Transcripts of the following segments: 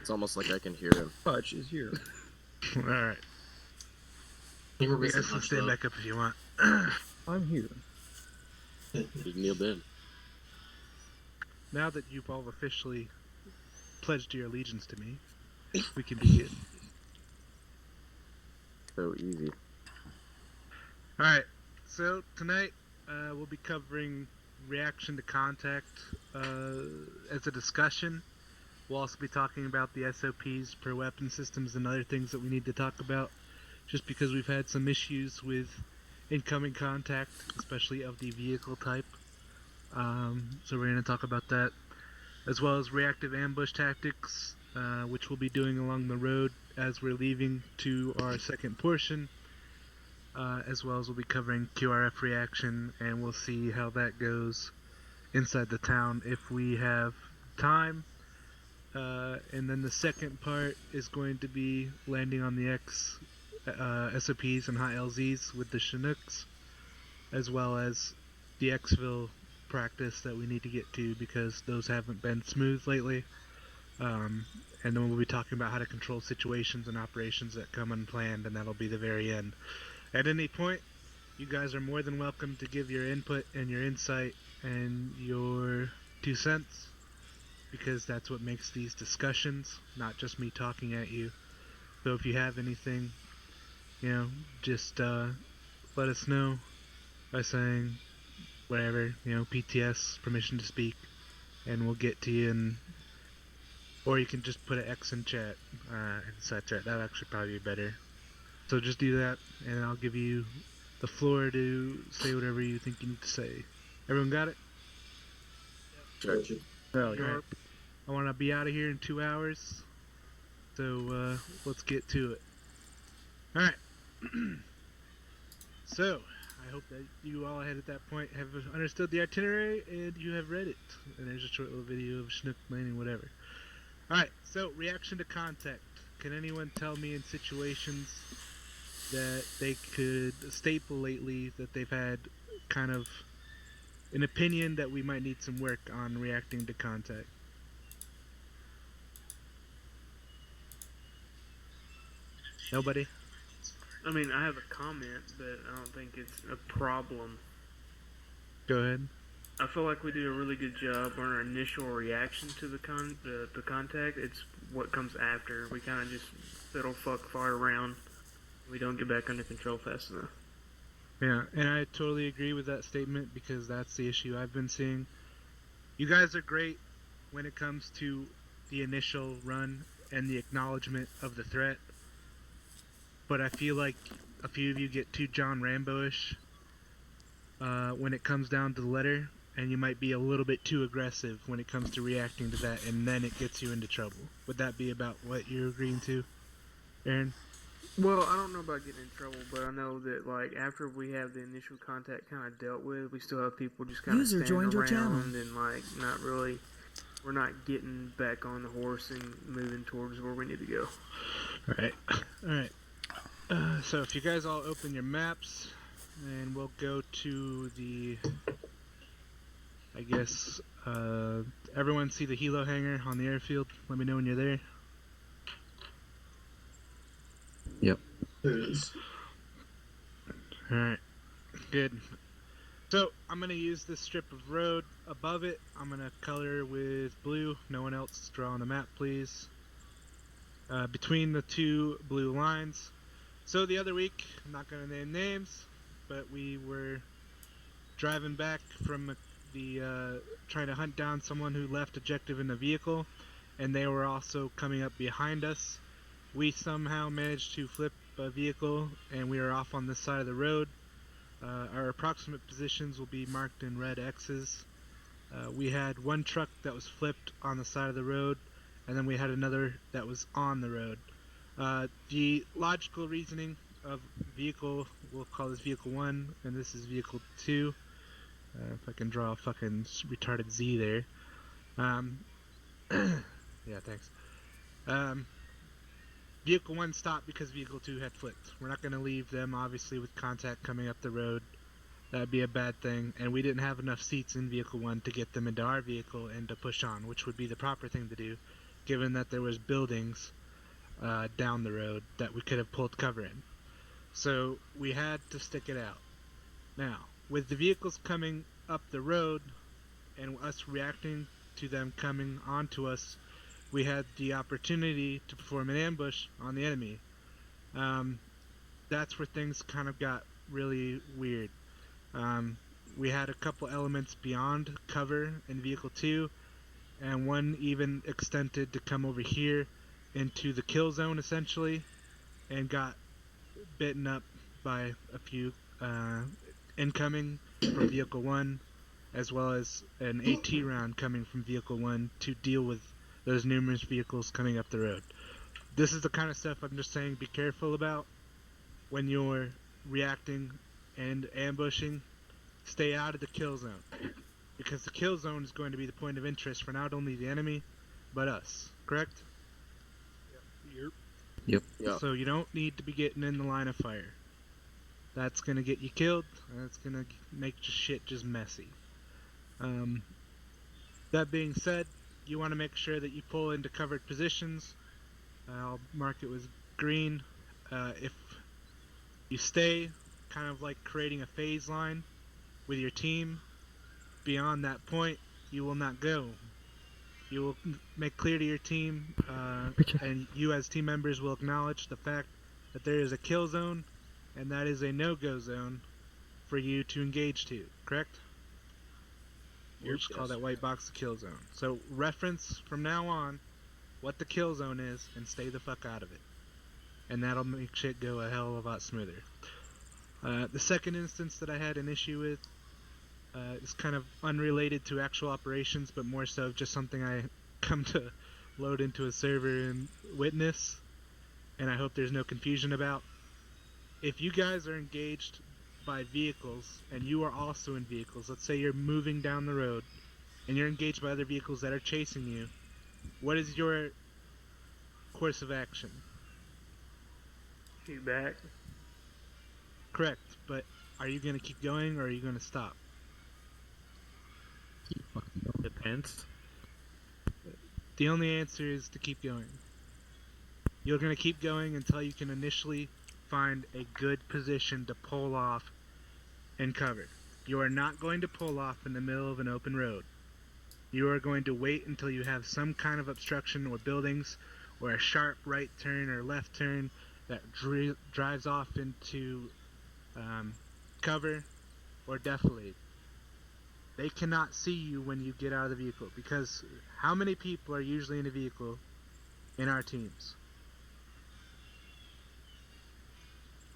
It's almost like I can hear him. Hutch is here. Alright. You were You missing guys can Hutch, stand though. back up if you want. I'm here. He kneeled in. Now that you've all officially pledged your allegiance to me, we can begin. So easy. Alright, so tonight we'll be covering reaction to contact as a discussion. We'll also be talking about the SOPs per weapon systems and other things that we need to talk about, just because we've had some issues with incoming contact, especially of the vehicle type. So we're going to talk about that, as well as reactive ambush tactics, which we'll be doing along the road as we're leaving to our second portion, as well as we'll be covering QRF reaction, and we'll see how that goes inside the town if we have time. And then the second part is going to be landing on the SOPs and high LZs with the Chinooks, as well as the Xville practice that we need to get to because those haven't been smooth lately. And then we'll be talking about how to control situations and operations that come unplanned, and that'll be the very end. At any point, you guys are more than welcome to give your input and your insight and your 2 cents, because that's what makes these discussions, not just me talking at you. So if you have anything, just let us know by saying whatever, PTS, permission to speak, and we'll get to you. Or you can just put an X in chat, inside chat. That'll actually probably be better. So just do that, and I'll give you the floor to say whatever you think you need to say. Everyone got it? Sure. Hell yeah. Right. I want to be out of here in 2 hours, so let's get to it. Alright. So, I hope that you all ahead at that point have understood the itinerary and you have read it. And there's a short little video of Chinook landing, whatever. Alright, so reaction to contact. Can anyone tell me in situations that they could staple lately that they've had kind of an opinion that we might need some work on reacting to contact? Nobody? I mean, I have a comment, but I don't think it's a problem. Go ahead. I feel like we do a really good job on our initial reaction to the contact. It's what comes after. We kind of just fiddle fuck fire around. We don't get back under control fast enough. Yeah, and I totally agree with that statement because that's the issue I've been seeing. You guys are great when it comes to the initial run and the acknowledgement of the threat, but I feel like a few of you get too John Rambo-ish when it comes down to the letter, and you might be a little bit too aggressive when it comes to reacting to that, and then it gets you into trouble. Would that be about what you're agreeing to, Aaron? Well, I don't know about getting in trouble, but I know that like after we have the initial contact kind of dealt with, we still have people just kind of standing around and like not really. We're not getting back on the horse and moving towards where we need to go. Alright. So if you guys all open your maps, and we'll go to the, I guess, everyone see the helo hangar on the airfield? Let me know when you're there. Yep. There it is. Alright, good. So, I'm going to use this strip of road above it. I'm going to color with blue. No one else draw on the map, please. Between the two blue lines. So the other week, I'm not going to name names, but we were driving back from the trying to hunt down someone who left objective in the vehicle, and they were also coming up behind us. We somehow managed to flip a vehicle, and we were off on this side of the road. Our approximate positions will be marked in red X's. We had one truck that was flipped on the side of the road, and then we had another that was on the road. The logical reasoning of vehicle, we'll call this vehicle 1, and this is vehicle 2. If I can draw a fucking retarded Z there. Yeah, thanks. Vehicle 1 stopped because Vehicle 2 had flipped. We're not going to leave them, obviously, with contact coming up the road. That'd be a bad thing. And we didn't have enough seats in Vehicle 1 to get them into our vehicle and to push on, which would be the proper thing to do. given that there was buildings down the road that we could have pulled cover in. So we had to stick it out. Now, with the vehicles coming up the road and us reacting to them coming onto us, we had the opportunity to perform an ambush on the enemy. That's where things kind of got really weird. We had a couple elements beyond cover in Vehicle 2, and one even extended to come over here into the kill zone, essentially, and got bitten up by a few incoming from Vehicle 1, as well as an AT round coming from Vehicle 1 to deal with those numerous vehicles coming up the road. This is the kind of stuff I'm just saying be careful about when you're reacting and ambushing. Stay out of the kill zone, because the kill zone is going to be the point of interest for not only the enemy, but us. Correct? Yep. Yeah. So you don't need to be getting in the line of fire. That's going to get you killed, and that's going to make shit just messy. That being said, you want to make sure that you pull into covered positions. I'll mark it with green. If you stay kind of like creating a phase line with your team, beyond that point, you will not go. You will make clear to your team, and you as team members will acknowledge the fact that there is a kill zone, and that is a no-go zone for you to engage to, correct? We'll just call that white box the kill zone. So reference from now on what the kill zone is and stay the fuck out of it. And that'll make shit go a hell of a lot smoother. The second instance that I had an issue with is kind of unrelated to actual operations, but more so just something I come to load into a server and witness, and I hope there's no confusion about. If you guys are engaged by vehicles, and you are also in vehicles, let's say you're moving down the road, and you're engaged by other vehicles that are chasing you, what is your course of action? Shoot back. Correct, but are you going to keep going, or are you going to stop? Depends. The only answer is to keep going. You're going to keep going until you can initially find a good position to pull off and cover. You are not going to pull off in the middle of an open road. You are going to wait until you have some kind of obstruction or buildings or a sharp right turn or left turn that drives off into cover or defilade. They cannot see you when you get out of the vehicle, because how many people are usually in a vehicle in our teams?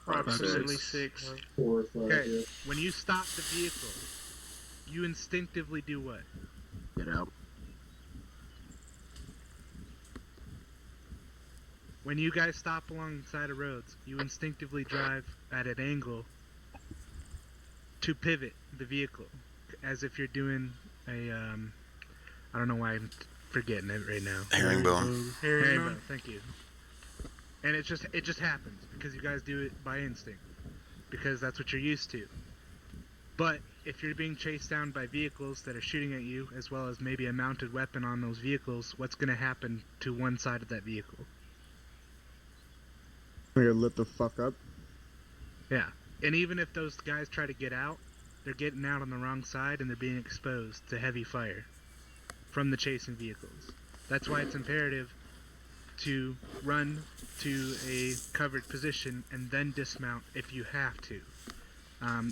Approximately 6. 4 or 5. Okay, Yeah. when you stop the vehicle, you instinctively do what? Get out. When you guys stop alongside of roads, you instinctively drive at an angle to pivot the vehicle, as if you're doing a, I don't know why I'm forgetting it right now. Herringbone. Herringbone, thank you. And it just happens, because you guys do it by instinct, because that's what you're used to. But if you're being chased down by vehicles that are shooting at you, as well as maybe a mounted weapon on those vehicles, what's going to happen to one side of that vehicle? You're lit the fuck up. Yeah, and even if those guys try to get out, they're getting out on the wrong side and they're being exposed to heavy fire from the chasing vehicles. That's why it's imperative to run to a covered position and then dismount if you have to.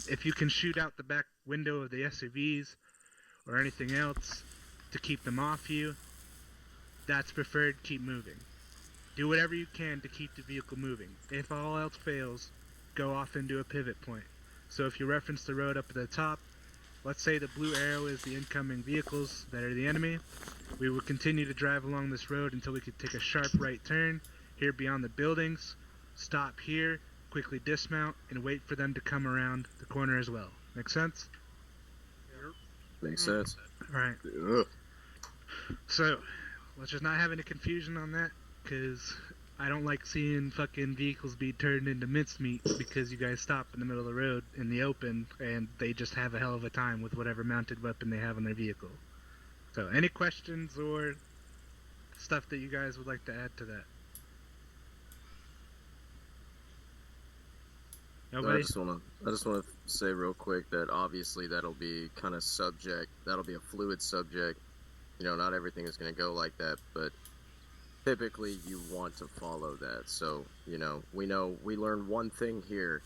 If you can shoot out the back window of the SUVs or anything else to keep them off you, that's preferred. Keep moving. Do whatever you can to keep the vehicle moving. If all else fails, go off into a pivot point. So if you reference the road up at the top, let's say the blue arrow is the incoming vehicles that are the enemy. We will continue to drive along this road until we could take a sharp right turn here beyond the buildings, stop here, quickly dismount, and wait for them to come around the corner as well. Make sense? Makes sense. Alright. Ugh. So, let's just not have any confusion on that, because I don't like seeing fucking vehicles be turned into mincemeat because you guys stop in the middle of the road in the open and they just have a hell of a time with whatever mounted weapon they have on their vehicle. So, any questions or stuff that you guys would like to add to that? Nobody? I just want to say real quick that obviously that'll be kind of that'll be a fluid subject. You know, not everything is going to go like that, but typically you want to follow that. So, you know we learn one thing here,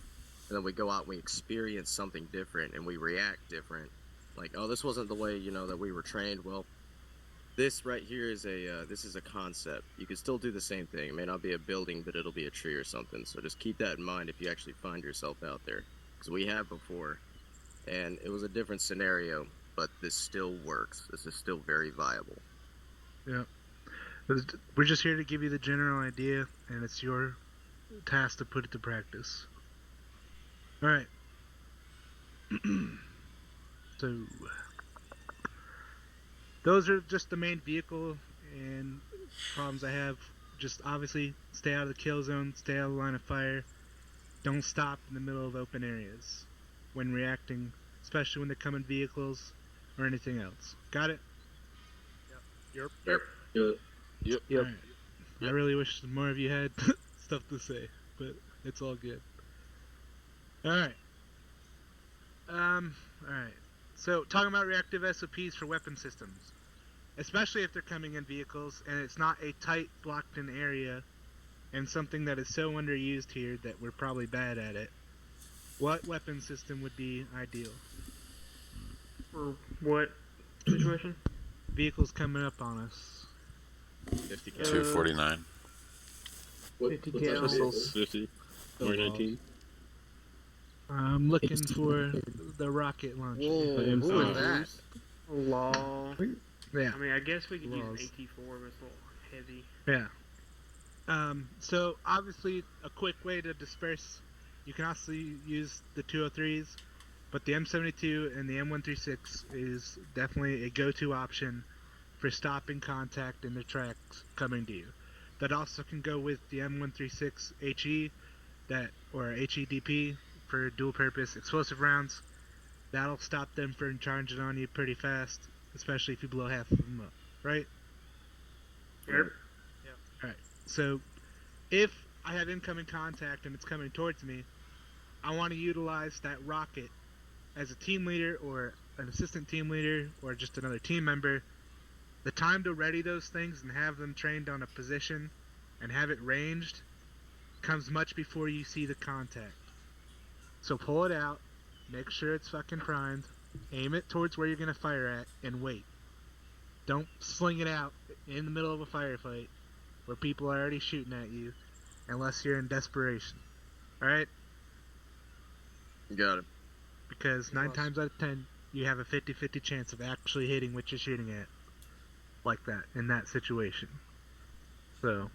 and then we go out and we experience something different, and we react different. Like, oh, this wasn't the way, you know, that we were trained. Well, this right here is this is a concept. You can still do the same thing. It may not be a building, but it'll be a tree or something. So just keep that in mind if you actually find yourself out there, because we have before, and it was a different scenario, but this still works. This is still very viable. Yeah. We're just here to give you the general idea, and it's your task to put it to practice. Alright. So, those are just the main vehicle and problems I have. Just obviously stay out of the kill zone, stay out of the line of fire. Don't stop in the middle of open areas when reacting, especially when they come in vehicles or anything else. Got it? Yep. Yep. Alright. I really wish more of you had stuff to say, but it's all good. Alright. Alright. So, talking about reactive SOPs for weapon systems. Especially if they're coming in vehicles and it's not a tight, blocked-in area and something that is so underused here that we're probably bad at it. What weapon system would be ideal? For what situation? Vehicles coming up on us. 50 cal. 249. 50 What type of cal. vehicles? 50. Or 19. I'm looking for the rocket launcher. Whoa, who is that? Law. Yeah. I mean, I guess we could use an Laws. AT4, but it's a little heavy. Yeah. So obviously a quick way to disperse, you can also use the 203s, but the M72 and the M136 is definitely a go-to option for stopping contact in the tracks coming to you. That also can go with the M136 HE, or HEDP for dual-purpose explosive rounds. That'll stop them from charging on you pretty fast, especially if you blow half of them up, right? Yep. Alright, so if I have incoming contact and it's coming towards me, I want to utilize that rocket as a team leader or an assistant team leader or just another team member. The time to ready those things and have them trained on a position and have it ranged comes much before you see the contact. So pull it out, make sure it's fucking primed, aim it towards where you're going to fire at, and wait. Don't sling it out in the middle of a firefight where people are already shooting at you unless you're in desperation. Alright? Got it. Because 9 times out of 10, you have a 50-50 chance of actually hitting what you're shooting at. Like that, in that situation. So,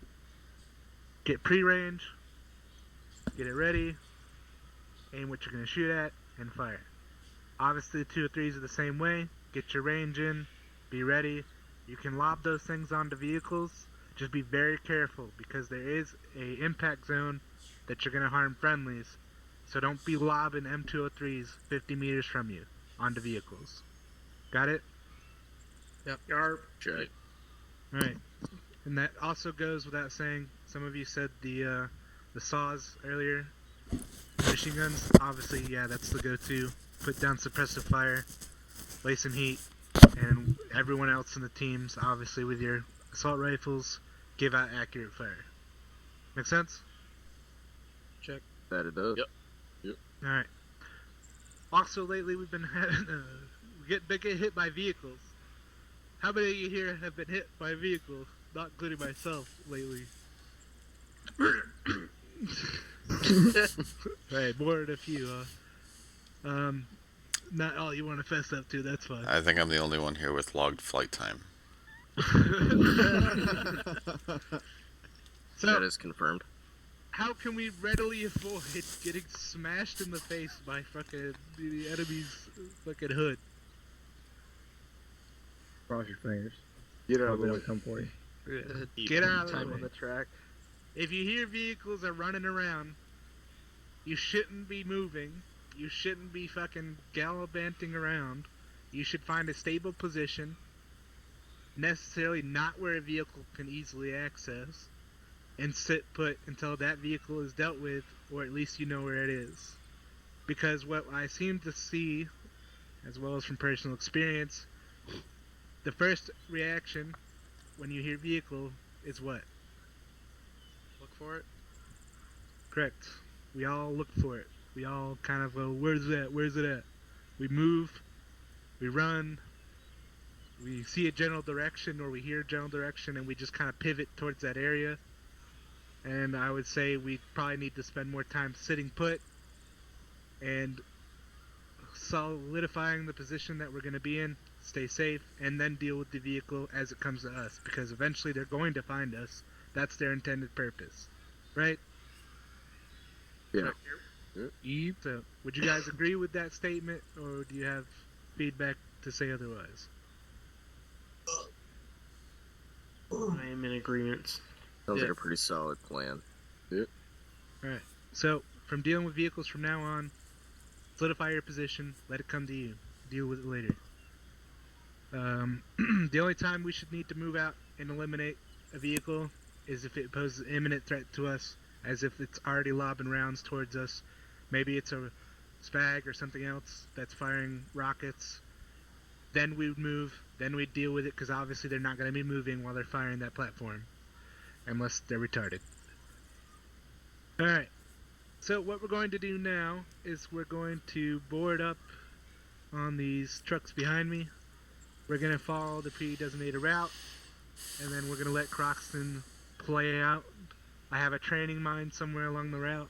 get pre-range, get it ready, aim what you're going to shoot at, and fire. Obviously the 203s are the same way. Get your range in, be ready. You can lob those things onto vehicles. Just be very careful because there is a impact zone that you're going to harm friendlies. So don't be lobbing M203s 50 meters from you onto vehicles. Got it? Yep. Check. Alright. And that also goes without saying, some of you said the saws earlier. Machine guns, obviously, yeah, that's the go-to. Put down suppressive fire, lay some heat, and everyone else in the teams, obviously with your assault rifles, give out accurate fire. Make sense? Check. That it does. Yep. Alright. Also, lately we've been having, get hit by vehicles. How many of you here have been hit by vehicles? Not including myself lately. Right, more than a few, huh? Not all you want to fess up to, that's fine. I think I'm the only one here with logged flight time. So, That is confirmed. how can we readily avoid getting smashed in the face by fucking the enemy's fucking hood? Cross your fingers. Get out Hope of they the don't come for you. Get out of time the on way. the track. If you hear vehicles are running around, you shouldn't be moving. You shouldn't be fucking gallivanting around. You should find a stable position necessarily not where a vehicle can easily access, and sit put until that vehicle is dealt with, or at least you know where it is. Because what I seem to see, as well as from personal experience, the first reaction when you hear vehicle is what? Look for it. Correct. We all look for it. We all kind of go, where's it at? Where's it at? We move, we run, we see a general direction or we hear a general direction and we just kind of pivot towards that area. And I would say we probably need to spend more time sitting put and solidifying the position that we're going to be in, stay safe, and then deal with the vehicle as it comes to us. Because eventually they're going to find us. That's their intended purpose. Right? Yeah. Eve, so would you guys agree with that statement, or do you have feedback to say otherwise? I am in agreement. Sounds like a pretty solid plan. Alright, so from dealing with vehicles from now on, solidify your position, let it come to you. Deal with it later. The only time we should need to move out and eliminate a vehicle is if it poses an imminent threat to us, as if it's already lobbing rounds towards us. Maybe it's a spag or something else that's firing rockets. Then we would move, then we'd deal with it, because obviously they're not going to be moving while they're firing that platform. Unless they're retarded. Alright, so what we're going to do now is we're going to board up on these trucks behind me. We're going to follow the pre-designated route, and then we're going to let Croxton play out. I have a training mine somewhere along the route.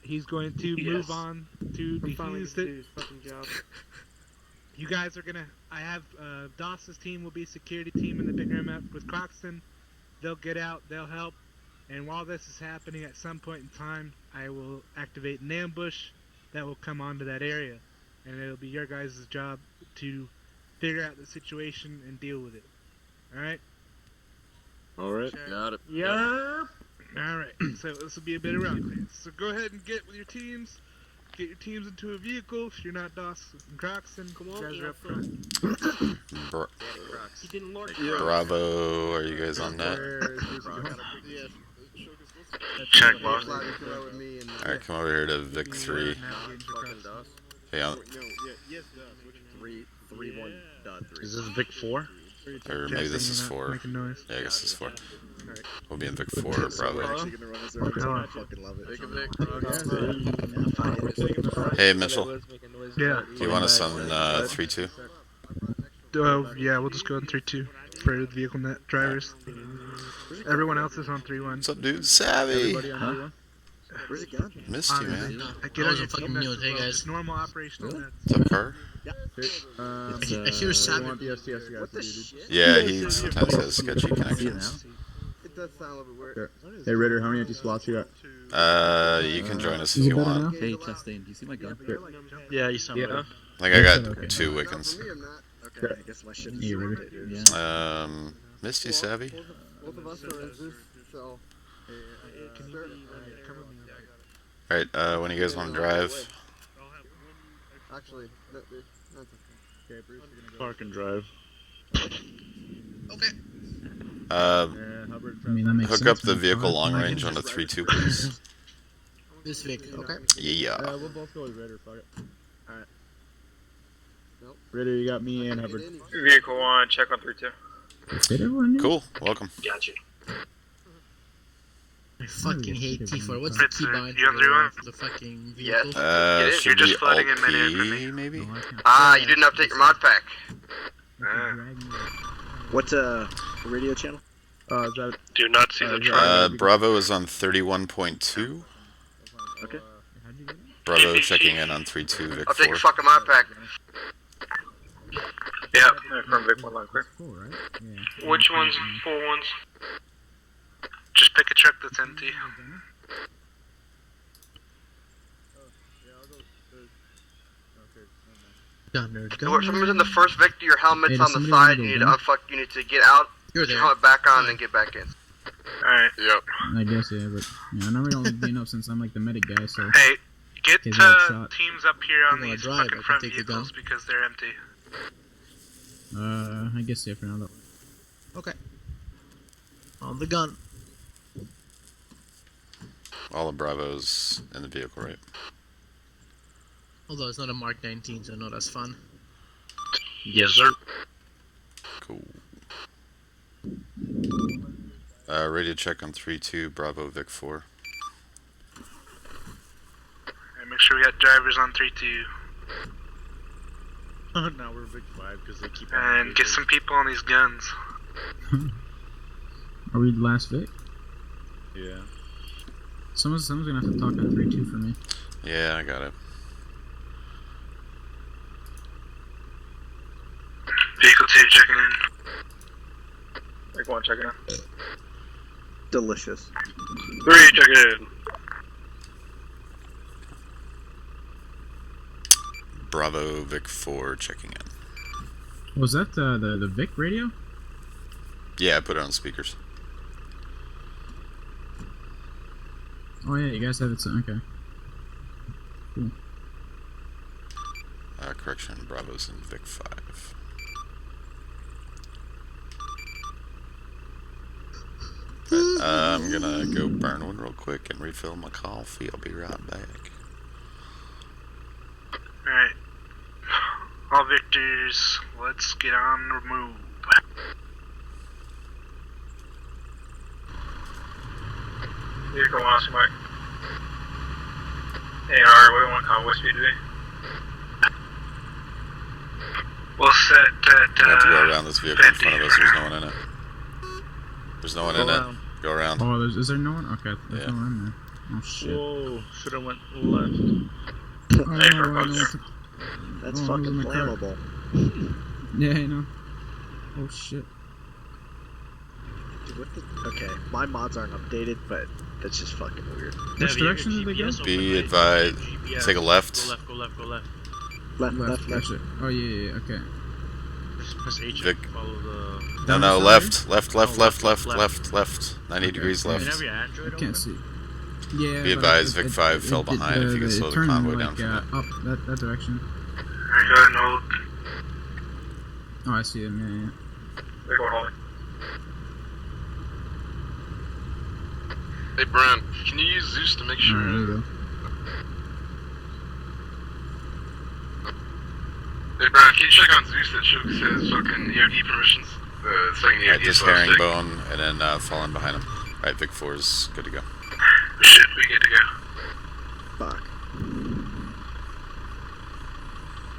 He's going to move on to defuse it. His fucking job. You guys are gonna. I have Doss's team will be security team in the big room up with Croxton. They'll get out. They'll help. And while this is happening, at some point in time, I will activate an ambush that will come onto that area, and it'll be your guys' job to figure out the situation and deal with it. All right. All right. Got it. Yup. Alright, so this will be a bit of round clearance. So go ahead and get with your teams. Get your teams into a vehicle if you're not Doss and Croxton. Come on, Guys are up front. He didn't Lord Bravo, are you guys on that? Check, boss. Alright, come over here to Vic 3. Hey, Three one dot three. Is this Vic 4? or maybe this is 4. Making noise. Yeah, I guess it's 4. We'll be in Vic 4, Bravo. Hey, Mitchell. Yeah. Do you want us on 3-2? Yeah, we'll just go in 3-2 for the vehicle net drivers. Everyone else is on 3-1. What's up, dude? Savvy! Huh? Where's it gone? Missed you, man. I get on your team. Hey guys. Normal operational net. What's up, Car? I hear Savvy. What the shit? Yeah, he sometimes has sketchy connections. It does sound a little bit weird. Hey Ritter, how many empty slots you got? You can join us if you want. Hey, Chastain, do you see my gun? Yeah, you sound better. I think I got 2 Wiccans. For me, I'm not. Okay, I guess my shit is Hey, Ritter. Yeah. Misty, Savvy? Both of us are in this, so. Alright, when you guys want to drive? Actually, that's okay. Park and drive. Uh, I mean, that makes hook sense, up the man. vehicle long Alright, range on a 3-2, please. This Vic, okay. Yeah. We'll both go with Ritter, fuck it. Alright. Ritter, you got me and Hubbard. Vehicle 1, check on 3-2. Did everyone know? Cool, welcome. Gotcha. I fucking hate T4. What's the key behind You on 3-1? the fucking Yes. vehicle? You're Should just be flooding in Alt mid-air for P, me. maybe? You didn't update your mod pack. What radio channel? Is that Do not see the truck. Bravo is on 31.2. Okay. Bravo checking in on 3-2, Vic I'll take 4. your fucking mod pack. Yep, from Vic 1 line clear. Cool, right? Yeah. Which one's full ones? Just pick a truck that's empty. Gunner, For some reason, the first Victor, your helmet's Hey, on does the somebody side. wanna You need go to down? unfuck. You need to get out. You're Put there. your helmet back on, and then get back in. Alright. Yep. I guess, yeah, but yeah, I never really being up since I'm like the medic guy, so. Hey, get Okay, got shot. teams up here on You wanna these drive, I fucking can front take the vehicles gun. because they're empty. I guess, yeah, for now, though. Okay. On the gun. All the Bravos in the vehicle, right? Although it's not a Mark 19, so no, that's fun. Yes, sir. Cool. Radio check on 3-2, Bravo Vic 4. And make sure we got drivers on 3-2. Now we're Vic 5 because they keep. And get some people on these guns. Are we the last Vic? Yeah. Someone's gonna have to talk on 3-2 for me. Yeah, I got it. Vehicle 2 checking in. Vic 1 checking in. Delicious. 3 checking in. Bravo Vic 4 checking in. Was that the Vic radio? Yeah, I put it on speakers. Oh yeah, you guys have it. Okay. Cool. Correction, Bravo's in Vic 5. Right, I'm gonna go burn one real quick and refill my coffee. I'll be right back. Alright. All victors, let's get on the move. Vehicle 1, Mike. AR, we want what speed today? We'll set at, I have to go around this vehicle in front of us. There's no one in it. There's no one in it. Go around. Oh, is there no one? Okay, there's Yeah. no one in there. Oh shit. Whoa, should have went left. Oh, no, That's oh, fucking in the car. flammable. Yeah, I know. Oh shit. Dude, okay, my mods aren't updated, but that's just fucking weird. Which direction did they go? Be advised. Take a left. Go left, go left, go left. Left. Gotcha. Oh yeah, okay. Just press H Vic. and follow the... No, left. Left. 90 degrees You left. have your Android I can't see. Yeah. Be but advised, Vic 5 fell behind if you can slow the turned, convoy like, down from up that direction. Alright, go ahead and hold. Oh, I see him. Yeah. Vic 1 holding. Hey, Brian, can you use Zeus to make sure? Alright, there you go. Hey, Brian, can you check on Zeus that says fucking EOD permissions? Second EOD. Right, just herringbone and then fall in behind him. Alright, Vic 4 is good to go. We should be good to go. Fuck.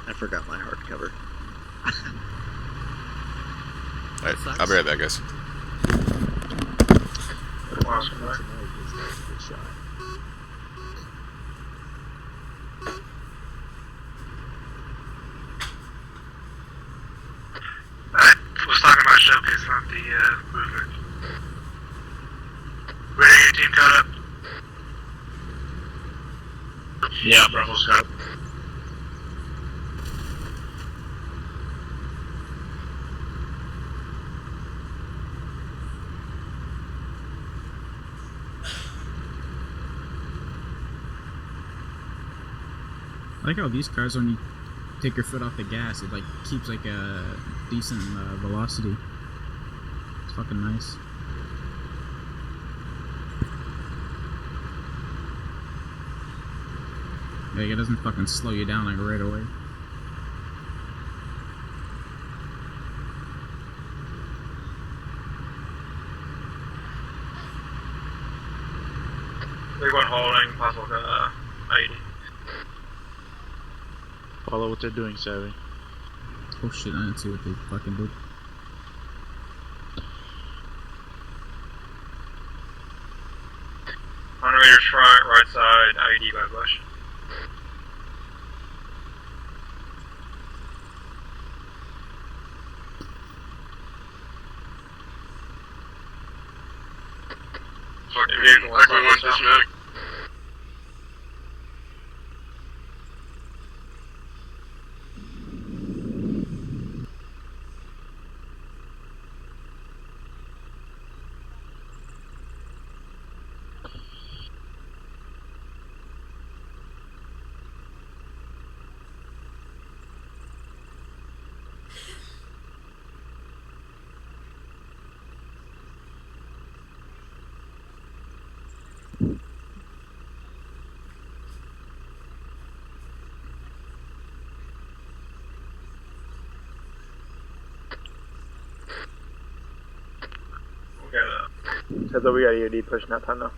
I forgot my hardcover. Alright, I'll be right back, guys. Was talking about showcase, not the movement. Ready to get your team caught up? Yeah, Bravo's got it. I like how these cars, when you take your foot off the gas, it like keeps like a decent velocity. It's fucking nice. Like it doesn't fucking slow you down like right away. Big one holding, possible ID. Follow what they're doing, Savy. Oh shit, I didn't see what they fucking did. On rear's front, right side, ID by bush. Fucking everyone dismount. Heads up, we got EOD pushing that time now.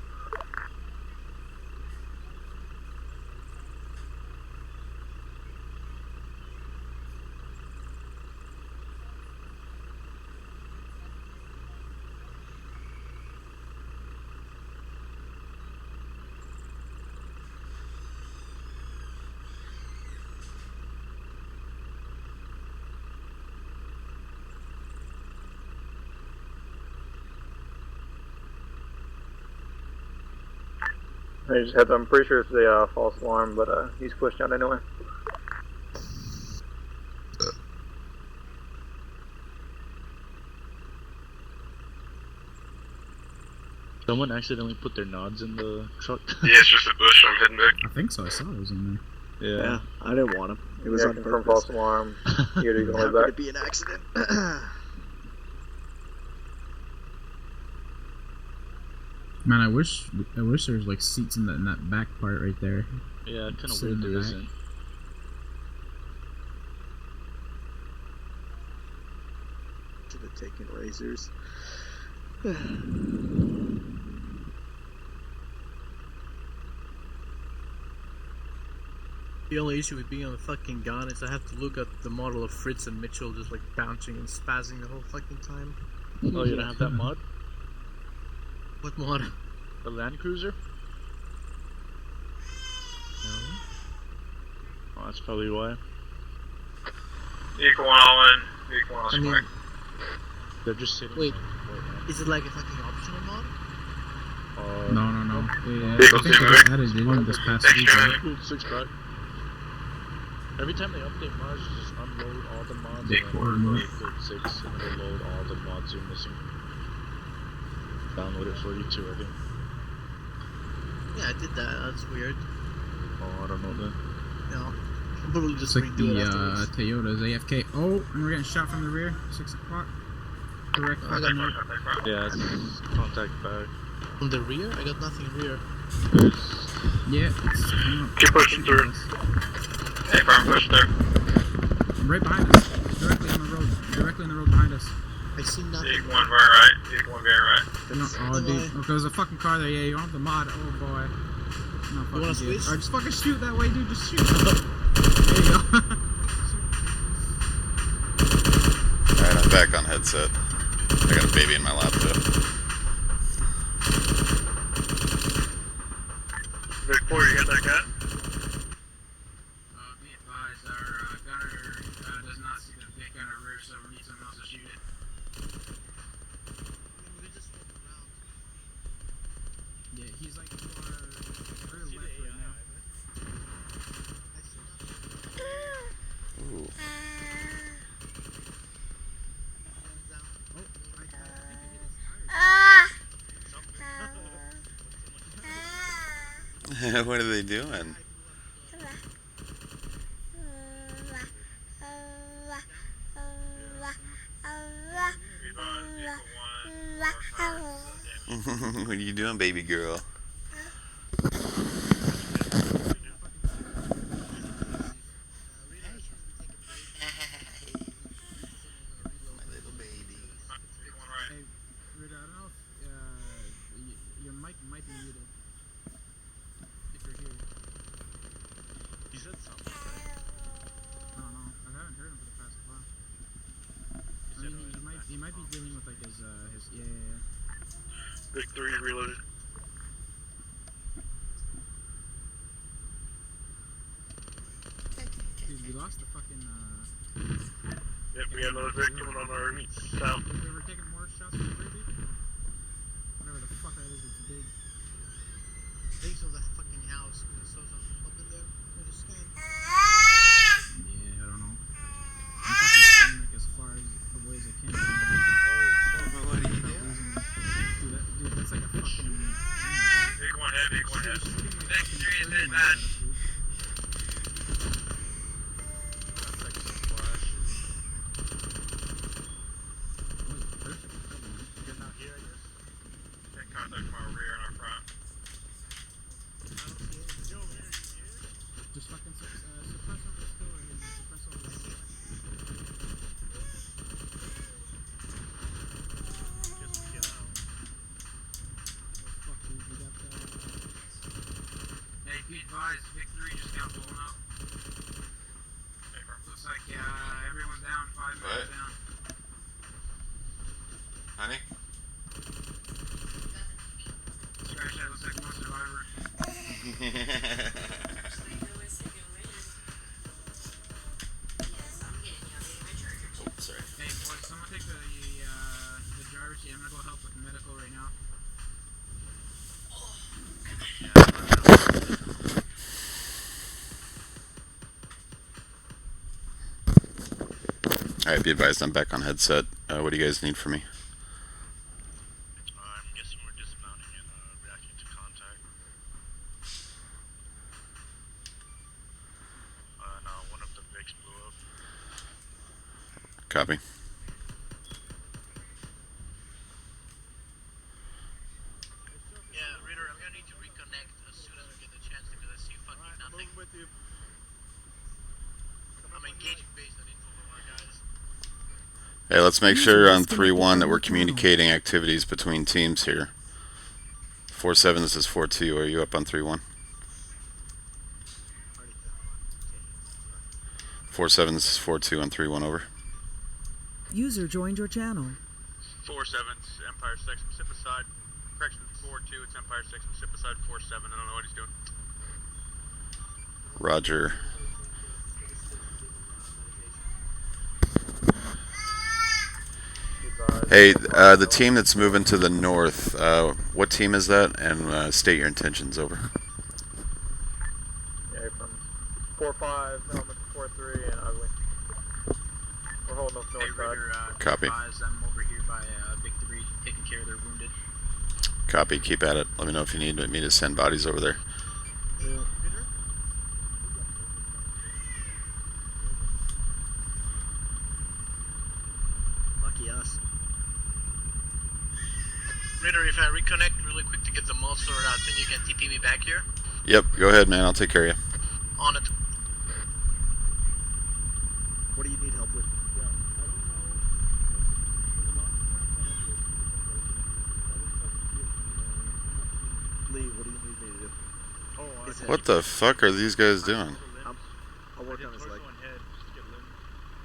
Hey, just heads up, I'm pretty sure it's a false alarm, but he's pushed out anyway. Someone accidentally put their nods in the truck. Yeah, it's just a bush. I'm heading back. I think so. I saw it was in there. Yeah. I didn't want him. It was on Confirm purpose. false alarm. EOD going How could back. it be an accident? Man, I wish there was like seats in that back part right there. Yeah, kind of Sit weird in the there back. isn't. Should have taken razors. The only issue with being on the fucking gun is I have to look at the model of Fritz and Mitchell just like bouncing and spazzing the whole fucking time. Oh, you don't have that mod? What mod? The Land Cruiser? No. Oh, that's probably why. Equal 1 all in. Equal 1 all I mean, square. They're just sitting. wait, in is it like a fucking optional mod? No. Yeah, I Vehicle think they team, added it in this past week. Extra Right? Cool, 6-pack. Every time they update mods, you just unload all the mods Big and quarter then mod. code 6 and it'll load all the mods you're missing. Download it for you too, I think. Yeah, I did that. That's weird. Oh, I don't know then. No. I'll probably just It's like redo the it afterwards. Toyota's AFK. Oh, and we're getting shot from the rear. 6 o'clock. Direct I got fucking no. Yeah, it's contact back. From the rear? I got nothing rear. Yeah, it's coming up. Keep pushing through. Hey, firm push through. Right behind us. Directly on the road. Directly on the road behind us. I see nothing. Equal 1 very right. Equal 1 very right. No, oh, dude. Okay, there's a fucking car there. Yeah, you want the mod. Oh, boy. No, fucking wanna dude. switch? Alright, just fucking shoot that way, dude. Just shoot. There you go. Alright, I'm back on headset. I got a baby in my lap too. Vic 4, you got that cat? Be advised, our gunner does not see the Vic on our rear, so we need someone else to shoot it. Yeah, he's like to our rear left right now. Ooh. What are they doing? What are you doing, baby girl? My little baby. Hey, Rita, I don't know if your mic might be muted. If you're here. He said something, right? I don't know. I haven't heard him for the past while. I mean, he might be dealing with like his yeah. Vic 3 reloaded. Dude, we lost the fucking Yep, we got another Vic coming on our south. If they were taking more shots from the rear, dude? Whatever the fuck that is, it's big. Base of the fucking house. I saw something up in there. There's a scan. Yeah, I don't know. I'm fucking staying like as far as the way as I can. What are you doing? Dude, that's like a fucking. Big 1 head, big 1 head. Vic 3 is in that. Contact from our rear and our front. Just fucking suppress over the store and suppress over the store. Just get out. be advised, Victory just got blown up. Looks like everyone's down, 5 minutes down. Honey? Scratch that, looks like one survivor. Oh, sorry. Hey boys, someone take the driver's seat. I'm gonna go help with medical right now. Alright, be advised, I'm back on headset. What do you guys need from me? I'm guessing we're dismounting and reacting to contact. No, one of the Vicks blew up. Copy. Yeah, Reader, I'm gonna need to reconnect as soon as we get the chance because I see fucking nothing. With you. I'm engaging based on info from our guys. Hey, let's make sure on 3-1 that we're communicating activities between teams here. 4-7, this is 4-2. Are you up on 3-1? 4-7, this is 4-2 on 3-1, over. User joined your channel. 4-7, it's Empire 6, sit beside. Correction, 4-2, it's Empire 6, sit beside 4-7. I don't know what he's doing. Roger. Hey, the team that's moving to the north, what team is that? And state your intentions, over. Yeah, from 4-5, element 4-3, and ugly. We're holding up north side. Copy. I'm over here by Victory, taking care of their wounded. Copy, keep at it. Let me know if you need me to send bodies over there. Lucky us. Raider, if I reconnect really quick to get the mod sorted out, then you can TP me back here? Yep, go ahead, man. I'll take care of you. On it. What do you need help with? Lee, what do you need me to do? What the fuck are these guys doing? I'll work on his leg.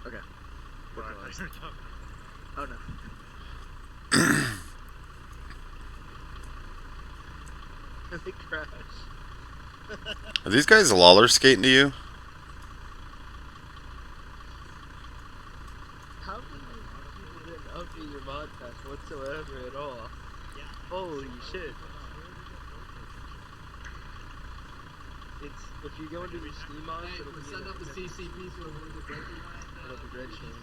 Okay. Work on his leg. Oh no. They crashed. Are these guys lawler skating to you? How many people didn't update your mod pass whatsoever at all? Yeah. Holy shit. It's, if you go into the Steam mods, it'll be send up the CCP so it'll be red chain.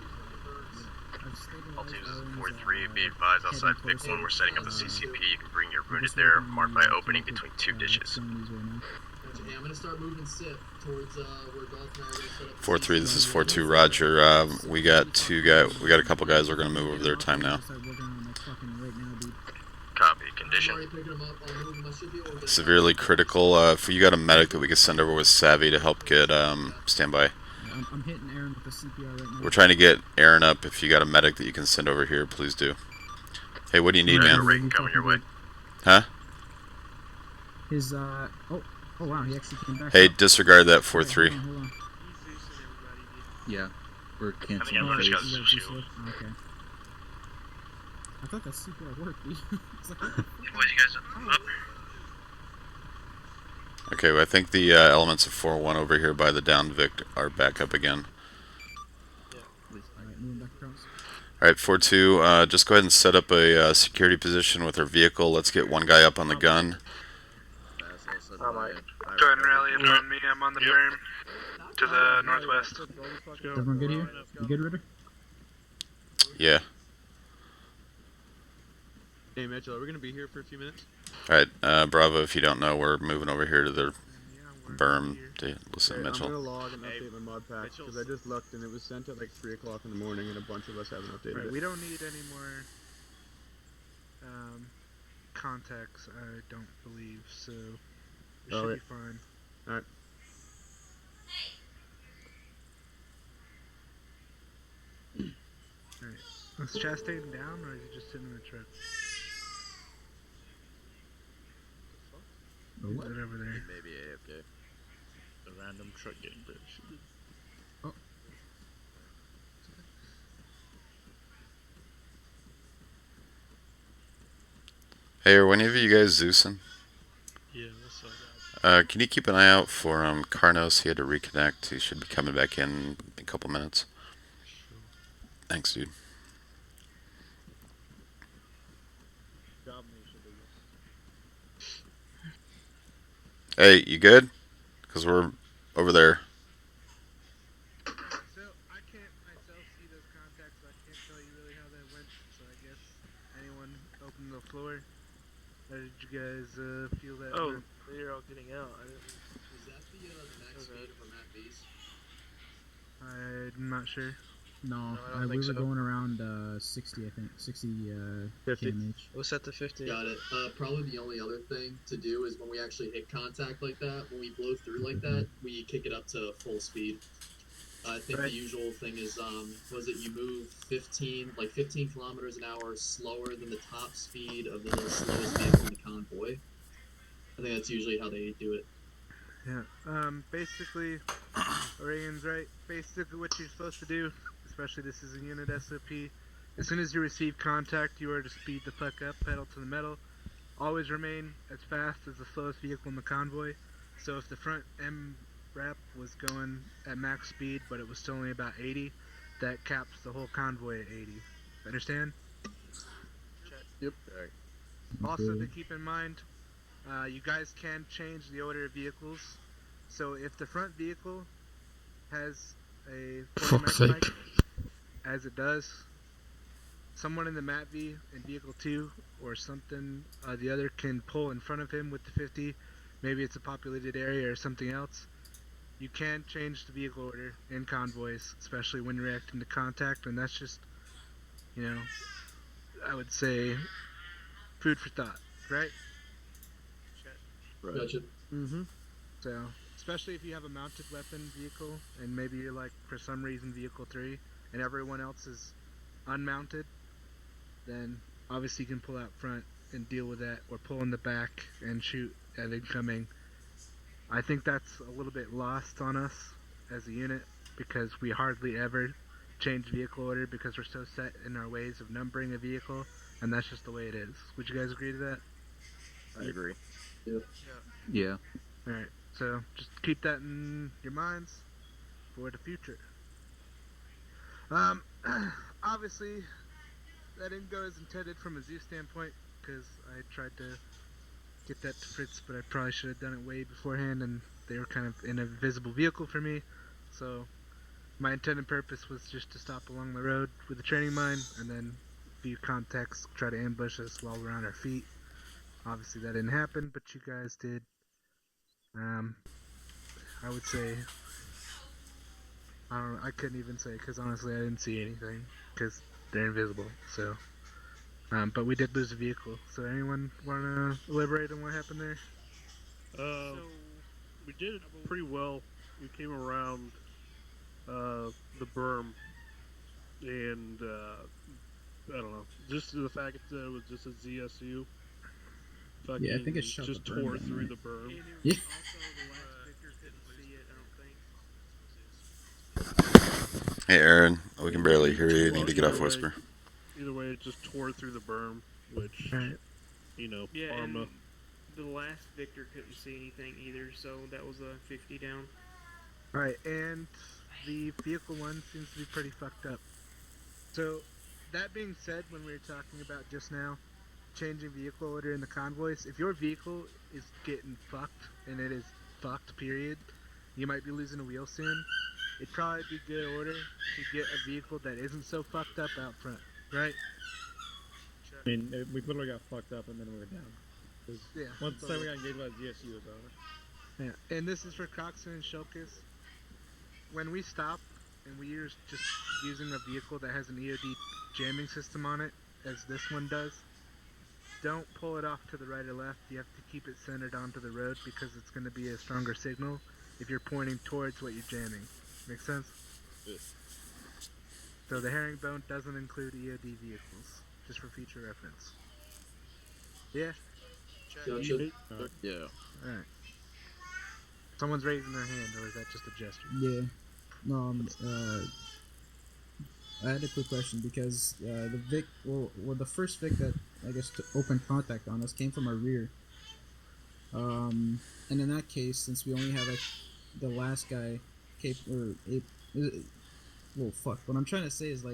Altius 4-3, be advised, outside Vic 1, we're setting up the CCP. You can bring your wounded there, marked by opening between 2 ditches. Okay, I'm gonna start moving SIP towards where Golf and I are gonna set up. 4-3, this is 4-2, Roger. We got a couple guys we're gonna move over their time now. Copy, condition. Severely critical. If you got a medic that we could send over with Savy to help get standby. I'm hitting Aaron with the CPR right now. We're trying to get Aaron up. If you got a medic that you can send over here, please do. Hey, what do you need, man? Rating coming your way. Huh? His oh wow, he actually came back. Hey, disregard that 4-3. Hold on. Yeah, we're canceling. I think Okay. I thought that CPR worked. Boys, you guys up? Okay, well, I think the elements of 4-1 over here by the down Vic are back up again. Alright, 4-2, just go ahead and set up a security position with our vehicle. Let's get one guy up on the gun. Oh my. Go ahead and rally in on me. I'm on the berm to the northwest. Everyone good here? You good, Ritter? Yeah. Hey Mitchell, are we gonna be here for a few minutes? Alright, Bravo, if you don't know, we're moving over here to the berm to listen to Mitchell. I'm gonna log and update my mod pack because I just looked and it was sent at like 3 o'clock in the morning and a bunch of us haven't updated it. We don't need any more contacts, I don't believe, so it should be fine. Alright. Alright. Is Chastain down or is he just sitting in the truck? What? Is it over there? Maybe AFK. random truck getting parachuted. Oh. Hey, are any of you guys Zeusing? Yeah, what's up? Can you keep an eye out for Karnos? He had to reconnect. He should be coming back in a couple minutes. Sure. Thanks, dude. Hey, you good? Because we're over there. So I can't myself see those contacts, so I can't tell you really how that went. So I guess anyone open the floor. How did you guys feel that? Oh, went? they're all getting out. I didn't... Is that the max speed of a Matt B's? I'm not sure. No, I don't we think were so. going around 60, I think. 60 kmh. We'll set to 50. Got it. Probably the only other thing to do is when we actually hit contact like that, when we blow through like that, we kick it up to full speed. I think the usual thing is, was it you move 15 kilometers an hour slower than the top speed of the slowest vehicle in the convoy. I think that's usually how they do it. Yeah. Basically, Reagan's right. Basically, what you're supposed to do, especially this is a unit SOP, as soon as you receive contact, you are to speed the fuck up, pedal to the metal. Always remain as fast as the slowest vehicle in the convoy. So if the front MRAP was going at max speed, but it was still only about 80, that caps the whole convoy at 80. Understand? Yep. Right. Also, to keep in mind, you guys can change the order of vehicles. So if the front vehicle has a 40 mech spike, as it does, someone in the MATV in vehicle 2 or something, the other can pull in front of him with the 50. Maybe it's a populated area or something else. You can change the vehicle order in convoys, especially when reacting to contact, and that's just, I would say, food for thought, right? Right. Gotcha. Mm-hmm. So, especially if you have a mounted weapon vehicle, and maybe you're like, for some reason, vehicle 3, and everyone else is unmounted, then obviously you can pull out front and deal with that, or pull in the back and shoot at incoming. I think that's a little bit lost on us as a unit, because we hardly ever change vehicle order because we're so set in our ways of numbering a vehicle, and that's just the way it is. Would you guys agree to that? I agree. Yeah. Alright, so just keep that in your minds for the future. Obviously, that didn't go as intended from a Zeus standpoint, because I tried to get that to Fritz, but I probably should have done it way beforehand, and they were kind of in a visible vehicle for me. So my intended purpose was just to stop along the road with a training mine, and then view contacts, try to ambush us while we're on our feet. Obviously that didn't happen, but you guys did. I would say, I couldn't even say, because honestly I didn't see anything, because they're invisible, so. But we did lose a vehicle, so anyone want to elaborate on what happened there? We did pretty well. We came around the berm, and I don't know, just the fact that it was just a ZSU. Yeah, I think it shot just the berm tore down, through right? the berm. Yeah. Hey, Aaron, we can barely hear you. You need to get off Either way- whisper. Either way, it just tore through the berm, which, Yeah, ARMA. and the last Victor couldn't see anything either, so that was a 50 down. Alright, and the vehicle 1 seems to be pretty fucked up. So, that being said, when we were talking about just now, changing vehicle order in the convoys, if your vehicle is getting fucked, and it is fucked, period, you might be losing a wheel soon, it'd probably be good order to get a vehicle that isn't so fucked up out front, right? I mean, we literally got fucked up and then we were down. Yeah. Once the time we got engaged by the GSU was over. Yeah, and this is for Coxon and Shulkus. When we stop and we are just using a vehicle that has an EOD jamming system on it, as this one does, don't pull it off to the right or left. You have to keep it centered onto the road because it's going to be a stronger signal if you're pointing towards what you're jamming. Make sense? Yeah. So the herringbone doesn't include EOD vehicles, just for future reference. Yeah? Gotcha. Yeah. Alright. Someone's raising their hand, or is that just a gesture? Yeah. No, I had a quick question because the Vic, the first Vic that I guess opened contact on us came from our rear. And in that case, since we only have like the last guy, what I'm trying to say is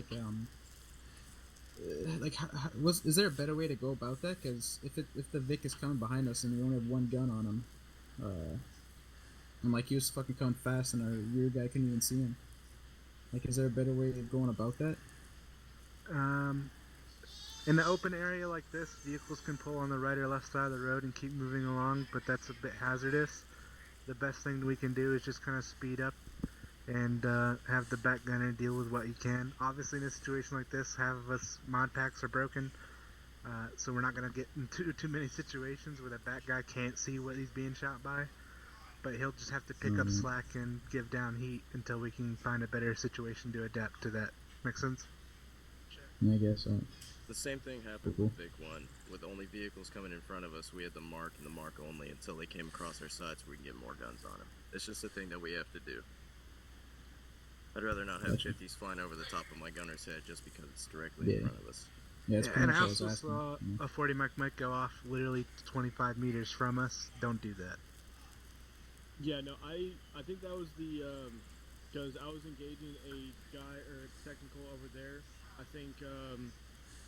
is there a better way to go about that? Because if the Vic is coming behind us and we only have one gun on him, and like he was fucking coming fast and our rear guy couldn't even see him. Like, is there a better way of going about that? In the open area like this, vehicles can pull on the right or left side of the road and keep moving along, but that's a bit hazardous. The best thing we can do is just kind of speed up and have the back gunner deal with what he can. Obviously, in a situation like this, half of us mod packs are broken, so we're not going to get into too many situations where the back guy can't see what he's being shot by. But he'll just have to pick up slack and give down heat until we can find a better situation to adapt to that. Make sense? Yeah, I guess so. The same thing happened with Vic 1. With only vehicles coming in front of us, we had the mark and the mark only until they came across our side so we can get more guns on them. It's just a thing that we have to do. I'd rather not have 50s flying over the top of my gunner's head just because it's directly in front of us. Yeah, it's pretty and much I what I was also asking. saw a 40 might go off literally 25 meters from us. Don't do that. Yeah, no, I think that was the, because I was engaging a guy or a technical over there. I think,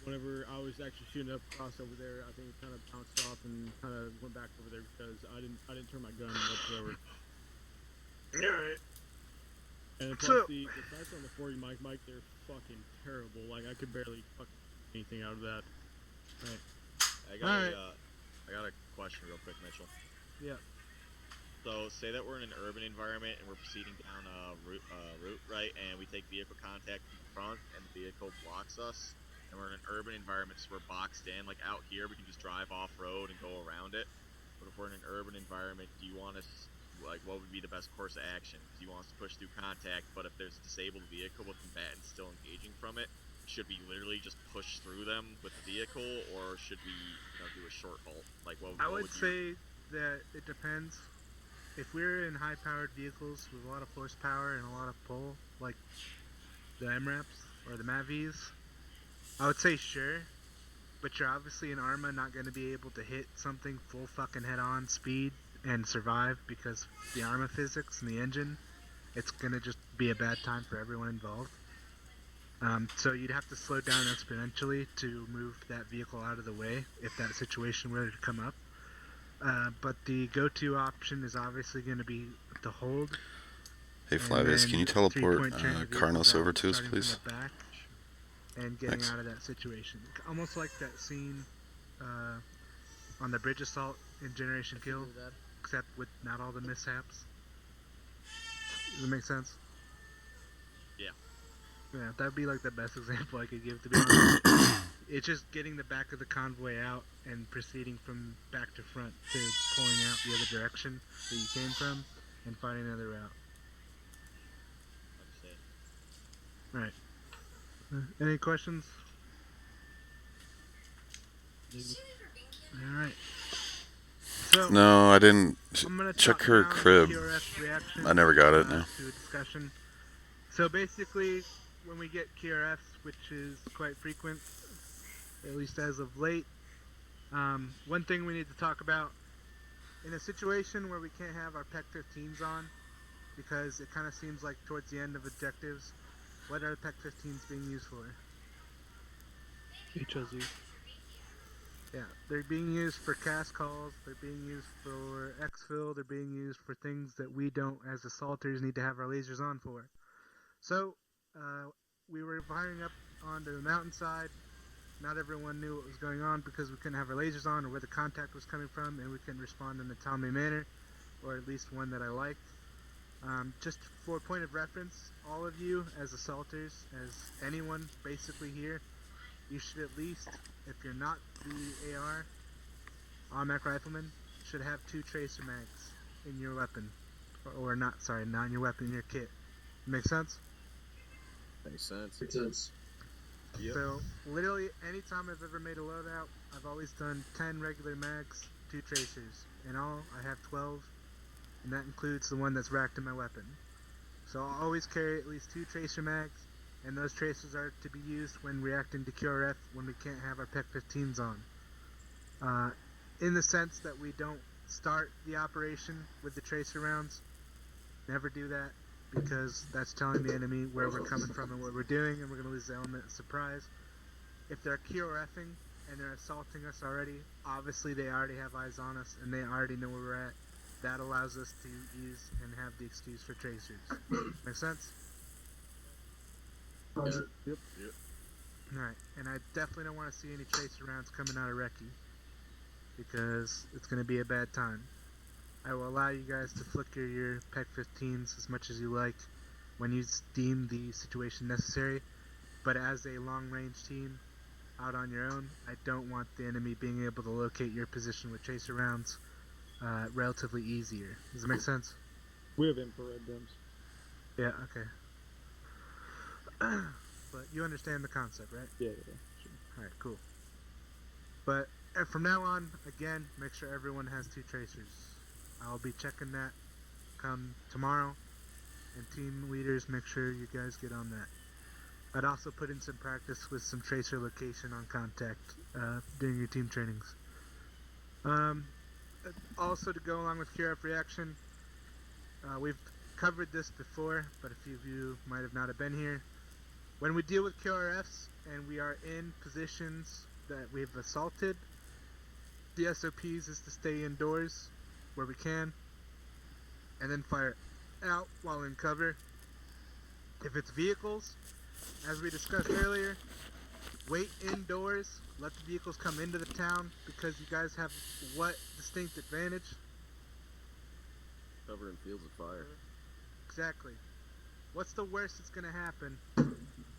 whenever I was actually shooting up across over there, I think it kind of bounced off and kind of went back over there because I didn't turn my gun whatsoever. Alright. And plus the sights on the 40 mic, they're fucking terrible. Like, I could barely fucking anything out of that. Right. I got a question real quick, Mitchell. Yeah. So, say that we're in an urban environment and we're proceeding down a route, right, and we take vehicle contact from the front and the vehicle blocks us, and we're in an urban environment, so we're boxed in. Like, out here, we can just drive off-road and go around it. But if we're in an urban environment, do you want us, like, what would be the best course of action? Do you want us to push through contact, but if there's a disabled vehicle with combatants still engaging from it, should we literally just push through them with the vehicle, or should we, do a short halt? Like, I would say that it depends. If we're in high-powered vehicles with a lot of horsepower and a lot of pull, like the MRAPs or the MAVs, I would say sure, but you're obviously in ARMA not going to be able to hit something full fucking head-on speed and survive because the ARMA physics and the engine, it's going to just be a bad time for everyone involved. So you'd have to slow down exponentially to move that vehicle out of the way if that situation were to come up. But the go-to option is obviously going to be to hold. Hey Flavius, can you teleport Karnos over to us, please? And getting out of that situation. Almost like that scene on the bridge assault in Generation Kill, except with not all the mishaps. Does that make sense? Yeah. Yeah, that'd be like the best example I could give, to be honest. It's just getting the back of the convoy out and proceeding from back to front to pulling out the other direction that you came from and finding another route. Right. Any questions? Alright. So, no, I didn't. Check her crib. I never got it. No. To a discussion. So basically, when we get QRFs, which is quite frequent, at least as of late, one thing we need to talk about, in a situation where we can't have our PEC 15s on, because it kind of seems like towards the end of objectives, what are the PEC 15s being used for? HLZ. Yeah, they're being used for cast calls, they're being used for exfil, they're being used for things that we don't, as assaulters, need to have our lasers on for. So, we were firing up onto the mountainside. Not everyone knew what was going on because we couldn't have our lasers on or where the contact was coming from, and we couldn't respond in a timely manner, or at least one that I liked. Just for a point of reference, all of you as assaulters, as anyone basically here, you should at least, if you're not the AR, automatic rifleman, should have 2 tracer mags in your weapon. Or not in your weapon, in your kit. Make sense? Makes sense. Makes sense. Yep. So, literally, anytime I've ever made a loadout, I've always done 10 regular mags, 2 tracers. In all, I have 12. and that includes the one that's racked in my weapon. So I'll always carry at least 2 tracer mags, and those tracers are to be used when reacting to QRF when we can't have our PEC-15s on. In the sense that we don't start the operation with the tracer rounds. Never do that, because that's telling the enemy where we're coming from and what we're doing, and we're going to lose the element of surprise. If they're QRFing and they're assaulting us already, obviously they already have eyes on us and they already know where we're at. That allows us to use and have the excuse for tracers. Make sense? Yep. Alright, and I definitely don't want to see any tracer rounds coming out of Recce, because it's going to be a bad time. I will allow you guys to flicker your PEC-15s as much as you like when you deem the situation necessary, but as a long-range team out on your own, I don't want the enemy being able to locate your position with tracer rounds relatively easier. Does that make sense? We have infrared guns. Yeah, okay. But you understand the concept, right? Yeah, sure. Alright, cool. But from now on, again, make sure everyone has 2 tracers. I'll be checking that come tomorrow, and team leaders, make sure you guys get on that. I'd also put in some practice with some tracer location on contact during your team trainings. Also, to go along with QRF reaction, we've covered this before, but a few of you might have not have been here. When we deal with QRFs and we are in positions that we've assaulted, the SOPs is to stay indoors where we can, and then fire out while in cover. If it's vehicles, as we discussed earlier, wait indoors, let the vehicles come into the town, because you guys have what distinct advantage? Cover in fields of fire. Exactly. What's the worst that's gonna happen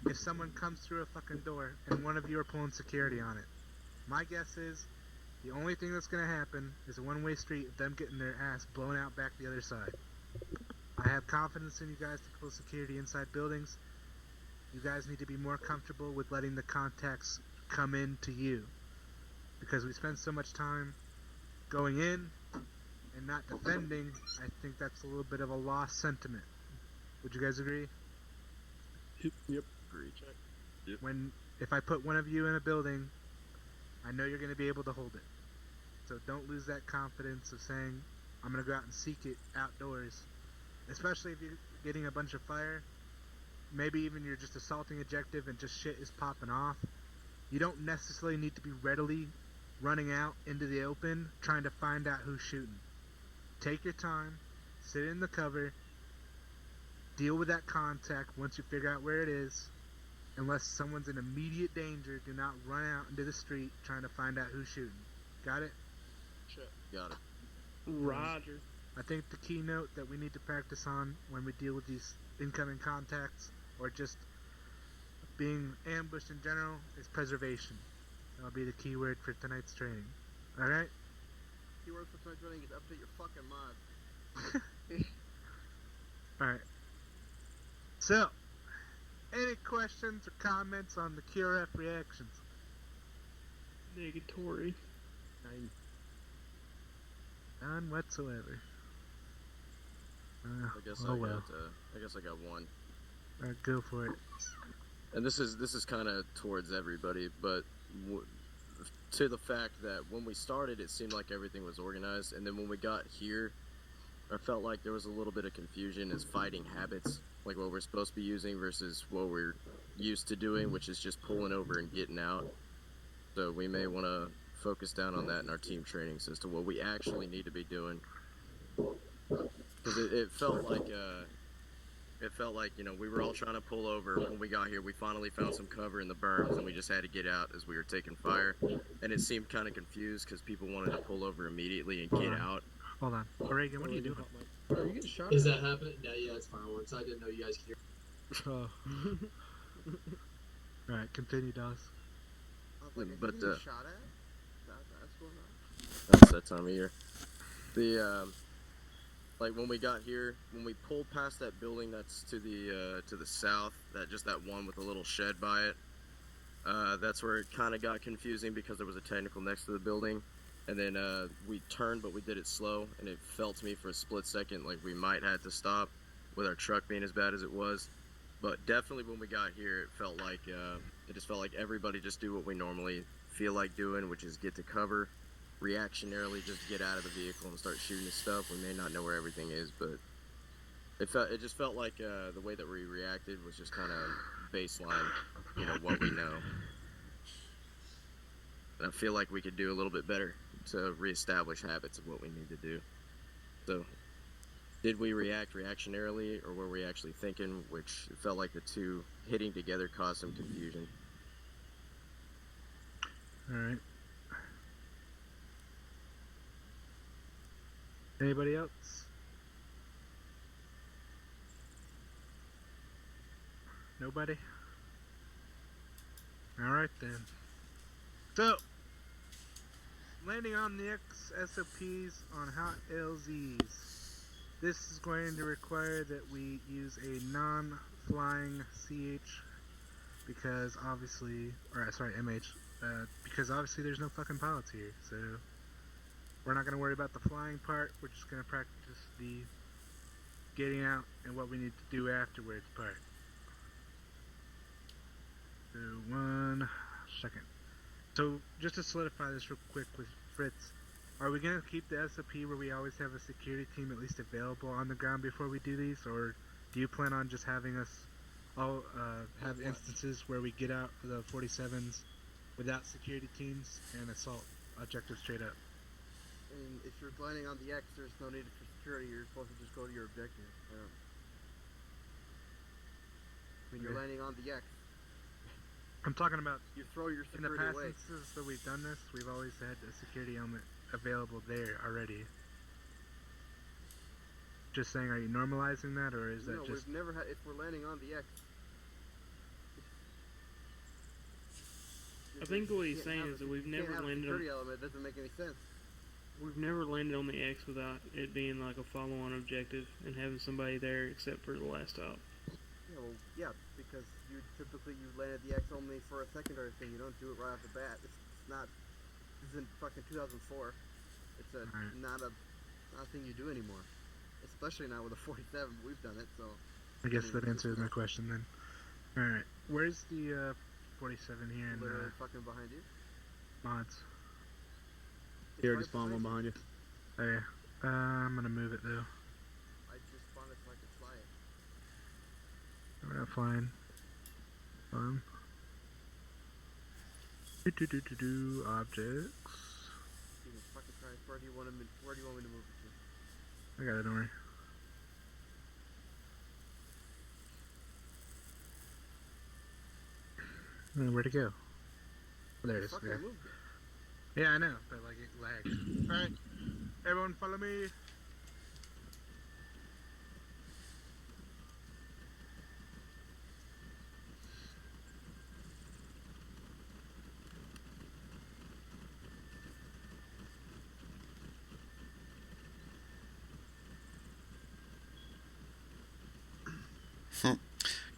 if someone comes through a fucking door and one of you are pulling security on it? My guess is the only thing that's gonna happen is a one-way street of them getting their ass blown out back the other side. I have confidence in you guys to pull security inside buildings. You guys need to be more comfortable with letting the contacts come in to you, because we spend so much time going in and not defending. I think that's a little bit of a lost sentiment. Would you guys agree? Yep. Agree. Yep. If I put one of you in a building, I know you're going to be able to hold it. So don't lose that confidence of saying, I'm going to go out and seek it outdoors. Especially if you're getting a bunch of fire. Maybe even you're just assaulting objective and just shit is popping off. You don't necessarily need to be readily running out into the open trying to find out who's shooting. Take your time, sit in the cover, deal with that contact once you figure out where it is. Unless someone's in immediate danger, do not run out into the street trying to find out who's shooting. Got it? Check. Got it. Roger. I think the keynote that we need to practice on when we deal with these incoming contacts, or just being ambushed in general, is preservation. That'll be the key word for tonight's training. Alright? Keyword for tonight's training is update your fucking mod. Alright. So, any questions or comments on the QRF reactions? Negatory. None whatsoever. I guess I got one. Alright, go for it. And this is kind of towards everybody, but to the fact that when we started, it seemed like everything was organized, and then when we got here, I felt like there was a little bit of confusion as fighting habits, like what we're supposed to be using versus what we're used to doing, which is just pulling over and getting out. So we may want to focus down on that in our team trainings as to what we actually need to be doing. Because it felt like we were all trying to pull over. When we got here, we finally found some cover in the berms, and we just had to get out as we were taking fire. And it seemed kind of confused because people wanted to pull over immediately and get out. Hold on. Reagan, what are you doing? Are you getting shot? Is that happening? Yeah, it's fireworks. I didn't know you guys could hear. Alright, continue, Dallas. Like, But shot at? That's going on. That's that time of year. Like when we got here, when we pulled past that building that's to the south, that one with a little shed by it, that's where it kind of got confusing because there was a technical next to the building. and then we turned, but we did it slow, and it felt to me for a split second like we might have to stop with our truck being as bad as it was. But definitely when we got here, it felt like it just felt like everybody just do what we normally feel like doing, which is get to cover, reactionarily just get out of the vehicle and start shooting at stuff. We may not know where everything is, but it just felt like the way that we reacted was just kind of baseline, you know, what we know. And I feel like we could do a little bit better to reestablish habits of what we need to do. So, did we react reactionarily, or were we actually thinking? Which it felt like the two hitting together caused some confusion. All right. Anybody else? Nobody? Alright then. So, landing on the SOPs on hot LZs. This is going to require that we use a non-flying CH because obviously, or sorry, MH, because obviously there's no fucking pilots here, so we're not going to worry about the flying part. We're just going to practice the getting out and what we need to do afterwards part. So, 1 second. So, just to solidify this real quick with Fritz, are we going to keep the SOP where we always have a security team at least available on the ground before we do these, or do you plan on just having us all have instances where we get out for the 47s without security teams and assault objectives straight up? I mean, if you're landing on the X, there's no need for security. You're supposed to just go to your objective. When you're landing on the X, I'm talking about you throw your in the security past away. instances that we've done this, we've always had a security element available there already. Just saying, are you normalizing that, or is that No, just... we've never had. If we're landing on the X, I think what he's saying is that we've never landed on... security element. Doesn't make any sense. We've never landed on the X without it being like a follow-on objective and having somebody there except for the last stop. Yeah, well, yeah, because you typically land at the X only for a secondary thing. You don't do it right off the bat. It's not. This isn't fucking 2004. It's not a thing you do anymore. Especially not with a 47. We've done it, so. I guess that answers my question then. All right, where's the 47 here? Literally fucking behind you. Mods. He already spawned one behind you. Oh yeah. I'm gonna move it though. I just spawned it so I could fly it. We're not flying. Objects. Jesus fucking Christ, where do you want me to move it to? I got it, don't worry. Where'd it go? Oh, there it is. Fuck, I moved it. Yeah, I know, but like it lagged. Alright, everyone follow me.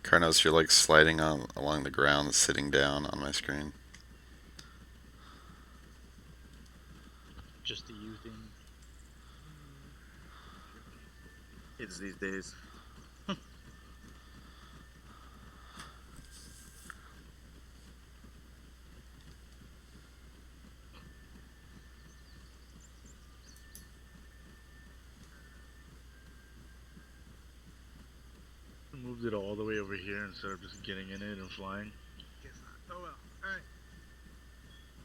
Karnos, you're like sliding on along the ground, sitting down on my screen. Just the you thing. Kids these days. Moved it all the way over here instead of just getting in it and flying. Guess not. Oh well. Alright.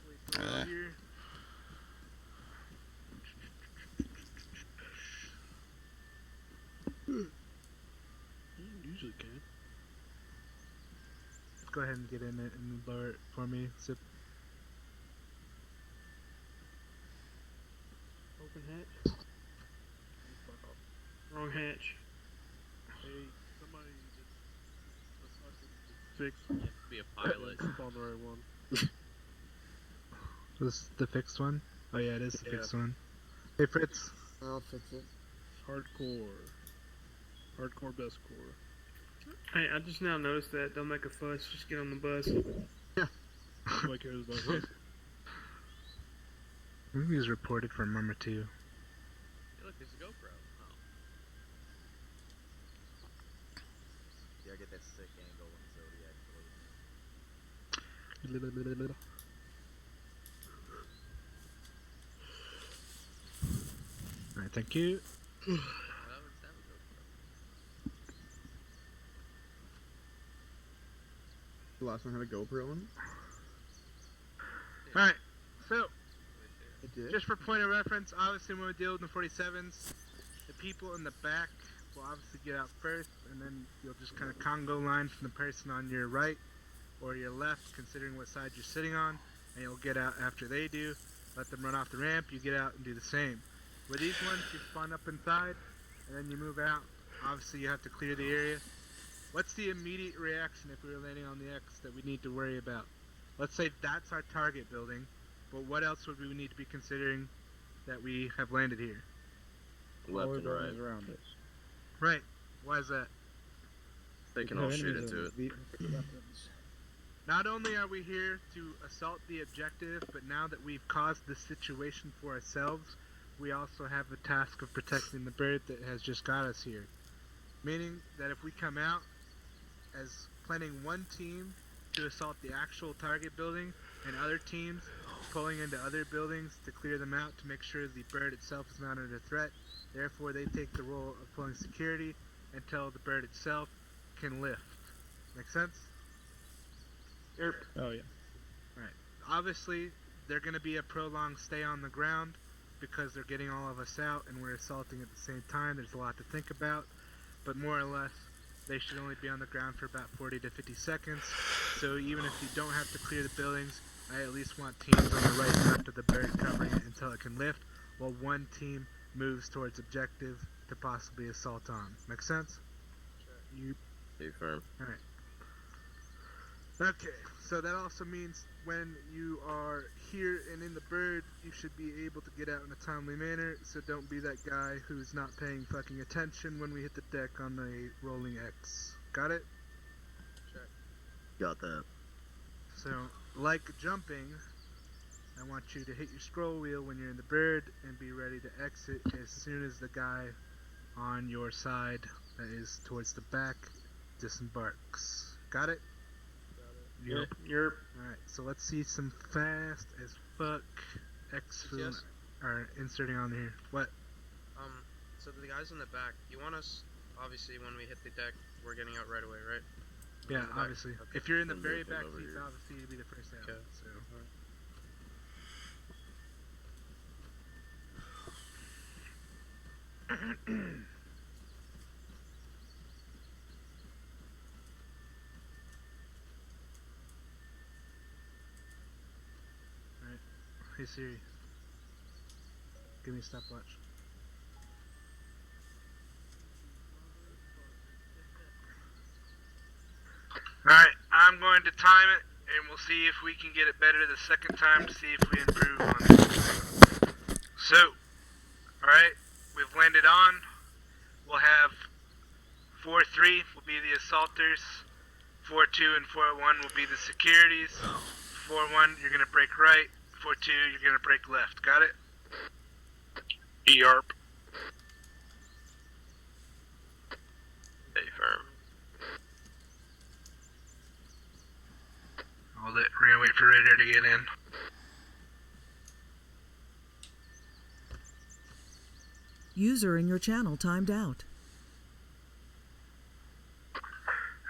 Wait for it here. You usually can. Let's go ahead and get in it and lower it for me. Zip. Open hatch. Wrong hatch. Hey, somebody just fix. You have to be a pilot. Spawn the right one. This is the fixed one? Oh yeah, it is the fixed one. Hey Fritz. I'll fix it. Hardcore. Hardcore best core. Hey, I just now noticed that. Don't make a fuss. Just get on the bus. Nobody cares about us. Movie is reported from ARMA3. Hey, look, there's a GoPro. Oh. Yeah, I get that sick angle when Zodiac floats. Alright, thank you. The last one had a GoPro on it? Alright, so, just for point of reference, obviously when we deal with the 47s, the people in the back will obviously get out first, and then you'll just kind of Congo line from the person on your right or your left, considering what side you're sitting on, and you'll get out after they do. Let them run off the ramp, you get out and do the same. With these ones, you spawn up inside, and then you move out. Obviously, you have to clear the area. What's the immediate reaction if we were landing on the X that we need to worry about? Let's say that's our target building, but what else would we need to be considering that we have landed here? Left and right. Around us. Right. Why is that? They can all shoot into it. Not only are we here to assault the objective, but now that we've caused this situation for ourselves, we also have the task of protecting the bird that has just got us here. Meaning that if we come out as planning one team to assault the actual target building and other teams pulling into other buildings to clear them out to make sure the bird itself is not under threat, therefore they take the role of pulling security until the bird itself can lift. Make sense? Yep. Oh, yeah. Right. Obviously, they're going to be a prolonged stay on the ground because they're getting all of us out and we're assaulting at the same time. There's a lot to think about, but more or less, they should only be on the ground for about 40 to 50 seconds. So even if you don't have to clear the buildings, I at least want teams on the right and left of the bird covering it until it can lift, while one team moves towards objective to possibly assault on. Make sense? You stay firm. Alright. Okay, so that also means when you are here and in the bird, you should be able to get out in a timely manner, so don't be that guy who's not paying fucking attention when we hit the deck on the rolling X. Got it? Check. Got that. So, like jumping, I want you to hit your scroll wheel when you're in the bird and be ready to exit as soon as the guy on your side that is towards the back disembarks. Got it? Yep. Alright, so let's see some fast as fuck X Yes. are inserting on here. What? So the guys in the back, you want us, obviously when we hit the deck, we're getting out right away, right? Yeah, In the back? obviously. Okay. If you're in the Then very move them back over seats, here. obviously you'll be the first out. Okay. So. Alright. Hey Siri. Give me a stopwatch. Alright, I'm going to time it, and we'll see if we can get it better the second time to see if we improve on it. So, alright, we've landed on. We'll have 4-3 will be the assaulters. 4-2 and 4-1 will be the securities. 4-1, you're going to break right. 4-2, you're going to break left. Got it? Yarp. Stay firm. Hold it. We're going to wait for radar to get in. User in your channel timed out.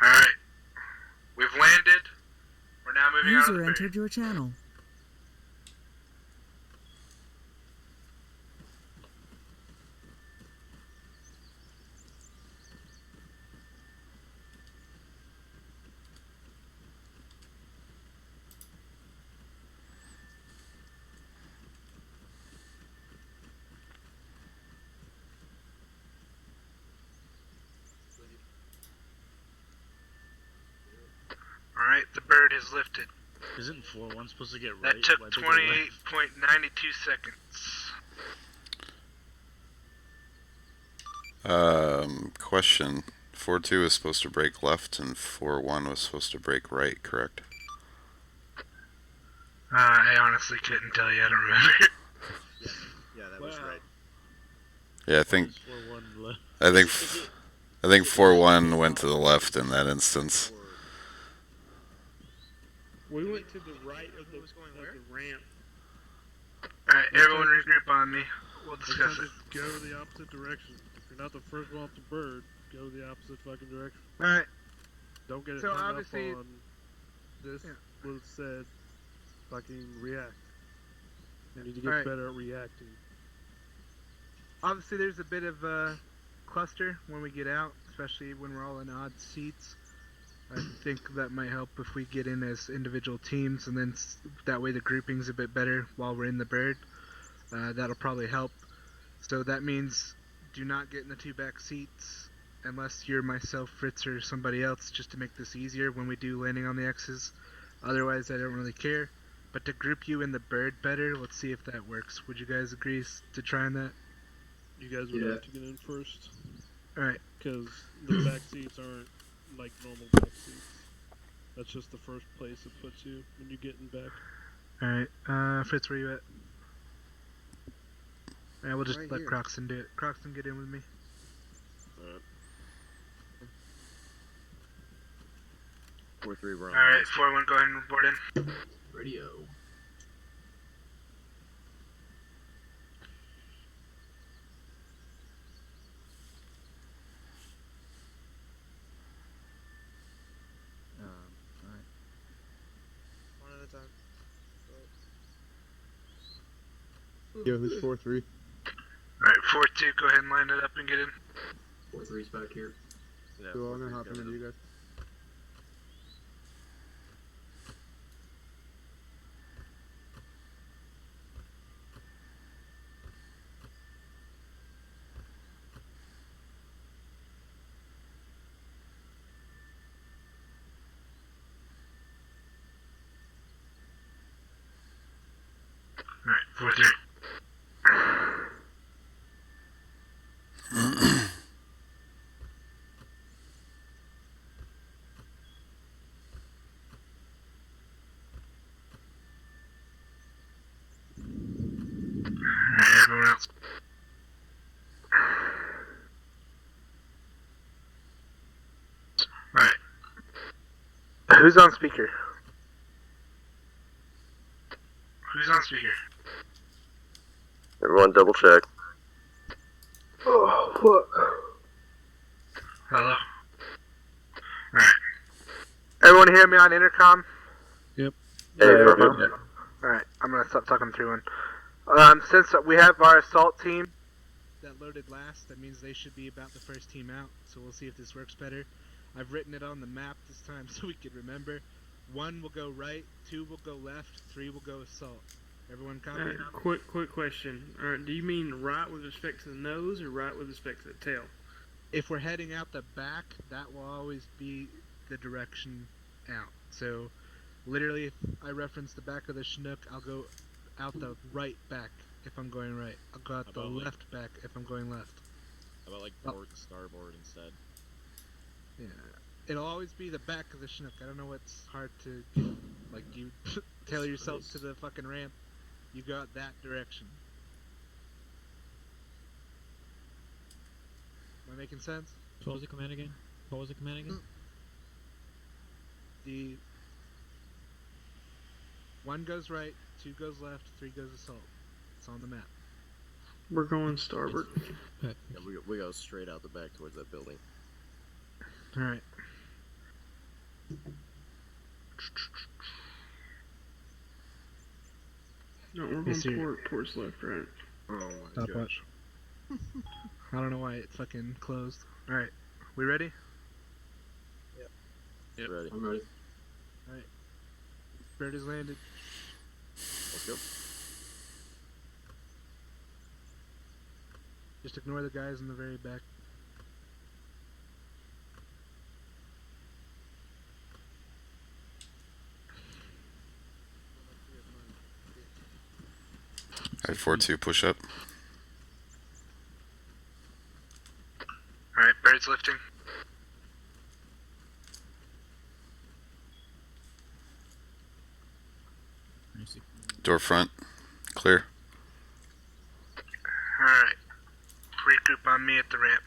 Alright. We've landed. We're now moving out of User the entered your channel. Alright, the bird has lifted. Isn't 4-1 supposed to get right? That took Why did they left? 28.92 seconds. Question. 4-2 is supposed to break left and 4-1 was supposed to break right, correct? I honestly couldn't tell you. I don't remember. Yeah, I think. Just 4-1 left. I think 4-1 went to the left in that instance. We went to the right of the ramp. Alright, everyone regroup on me. We'll discuss it. Just go the opposite direction. If you're not the first one off the bird, go the opposite fucking direction. Alright. Don't get it So hung up obviously, on this what it said fucking react. You need to get better at reacting. Obviously, there's a bit of a cluster when we get out, especially when we're all in odd seats. I think that might help if we get in as individual teams, and then that way the grouping's a bit better while we're in the bird. That'll probably help. So that means do not get in the two back seats unless you're myself, Fritz, or somebody else, just to make this easier when we do landing on the X's. Otherwise, I don't really care. But to group you in the bird better, let's see if that works. Would you guys agree to trying that? You guys would have to get in first. Alright. Because the back seats aren't like normal back seats. That's just the first place it puts you when you get in back. Alright, Fritz, where you at? Alright, we'll just Right let here. Croxton do it. Croxton, get in with me. Alright. 4-3, we're on. Alright, 4-1, go ahead and report in. Radio. Alright. One at a time. Yo, who's 4-3? Alright, 4-2, go ahead and line it up and get in. 4-3's back here. Yeah, So I'm 4-3's gonna hop in got with it. you guys. Alright, 4-3. Alright, everyone else. Right. Who's on speaker? Who's on speaker? Everyone double check. Oh, fuck. Hello? Alright. Everyone hear me on intercom? Yep. Hey, perfect. Alright, I'm gonna stop talking through one. Since we have our assault team that loaded last, that means they should be about the first team out, so we'll see if this works better. I've written it on the map this time so we can remember. 1 will go right, 2 will go left, 3 will go assault. Everyone copy? Quick question. Do you mean right with respect to the nose or right with respect to the tail? If we're heading out the back, that will always be the direction out. So, literally, if I reference the back of the Chinook, I'll go out the right back if I'm going right. I'll go out the left back if I'm going left. How about like port starboard instead? Yeah. It'll always be the back of the Chinook. I don't know what's hard to do. Like, you tailor yourself to the fucking ramp, you go out that direction. Am I making sense? What was the command again? What was the command again? The 1 goes right, 2 goes left, 3 goes assault. It's on the map. We're going starboard. Yeah, we go straight out the back towards that building. Alright. No, we're going towards left, right? Oh my Stop gosh. I don't know why it fucking closed. Alright. We ready? Yep. Ready. I'm ready. Alright. Bird has landed. Let's go. Just ignore the guys in the very back. Alright, 4-2, push up. Alright, bird's lifting. Door front, clear. Alright. Regroup on me at the ramp.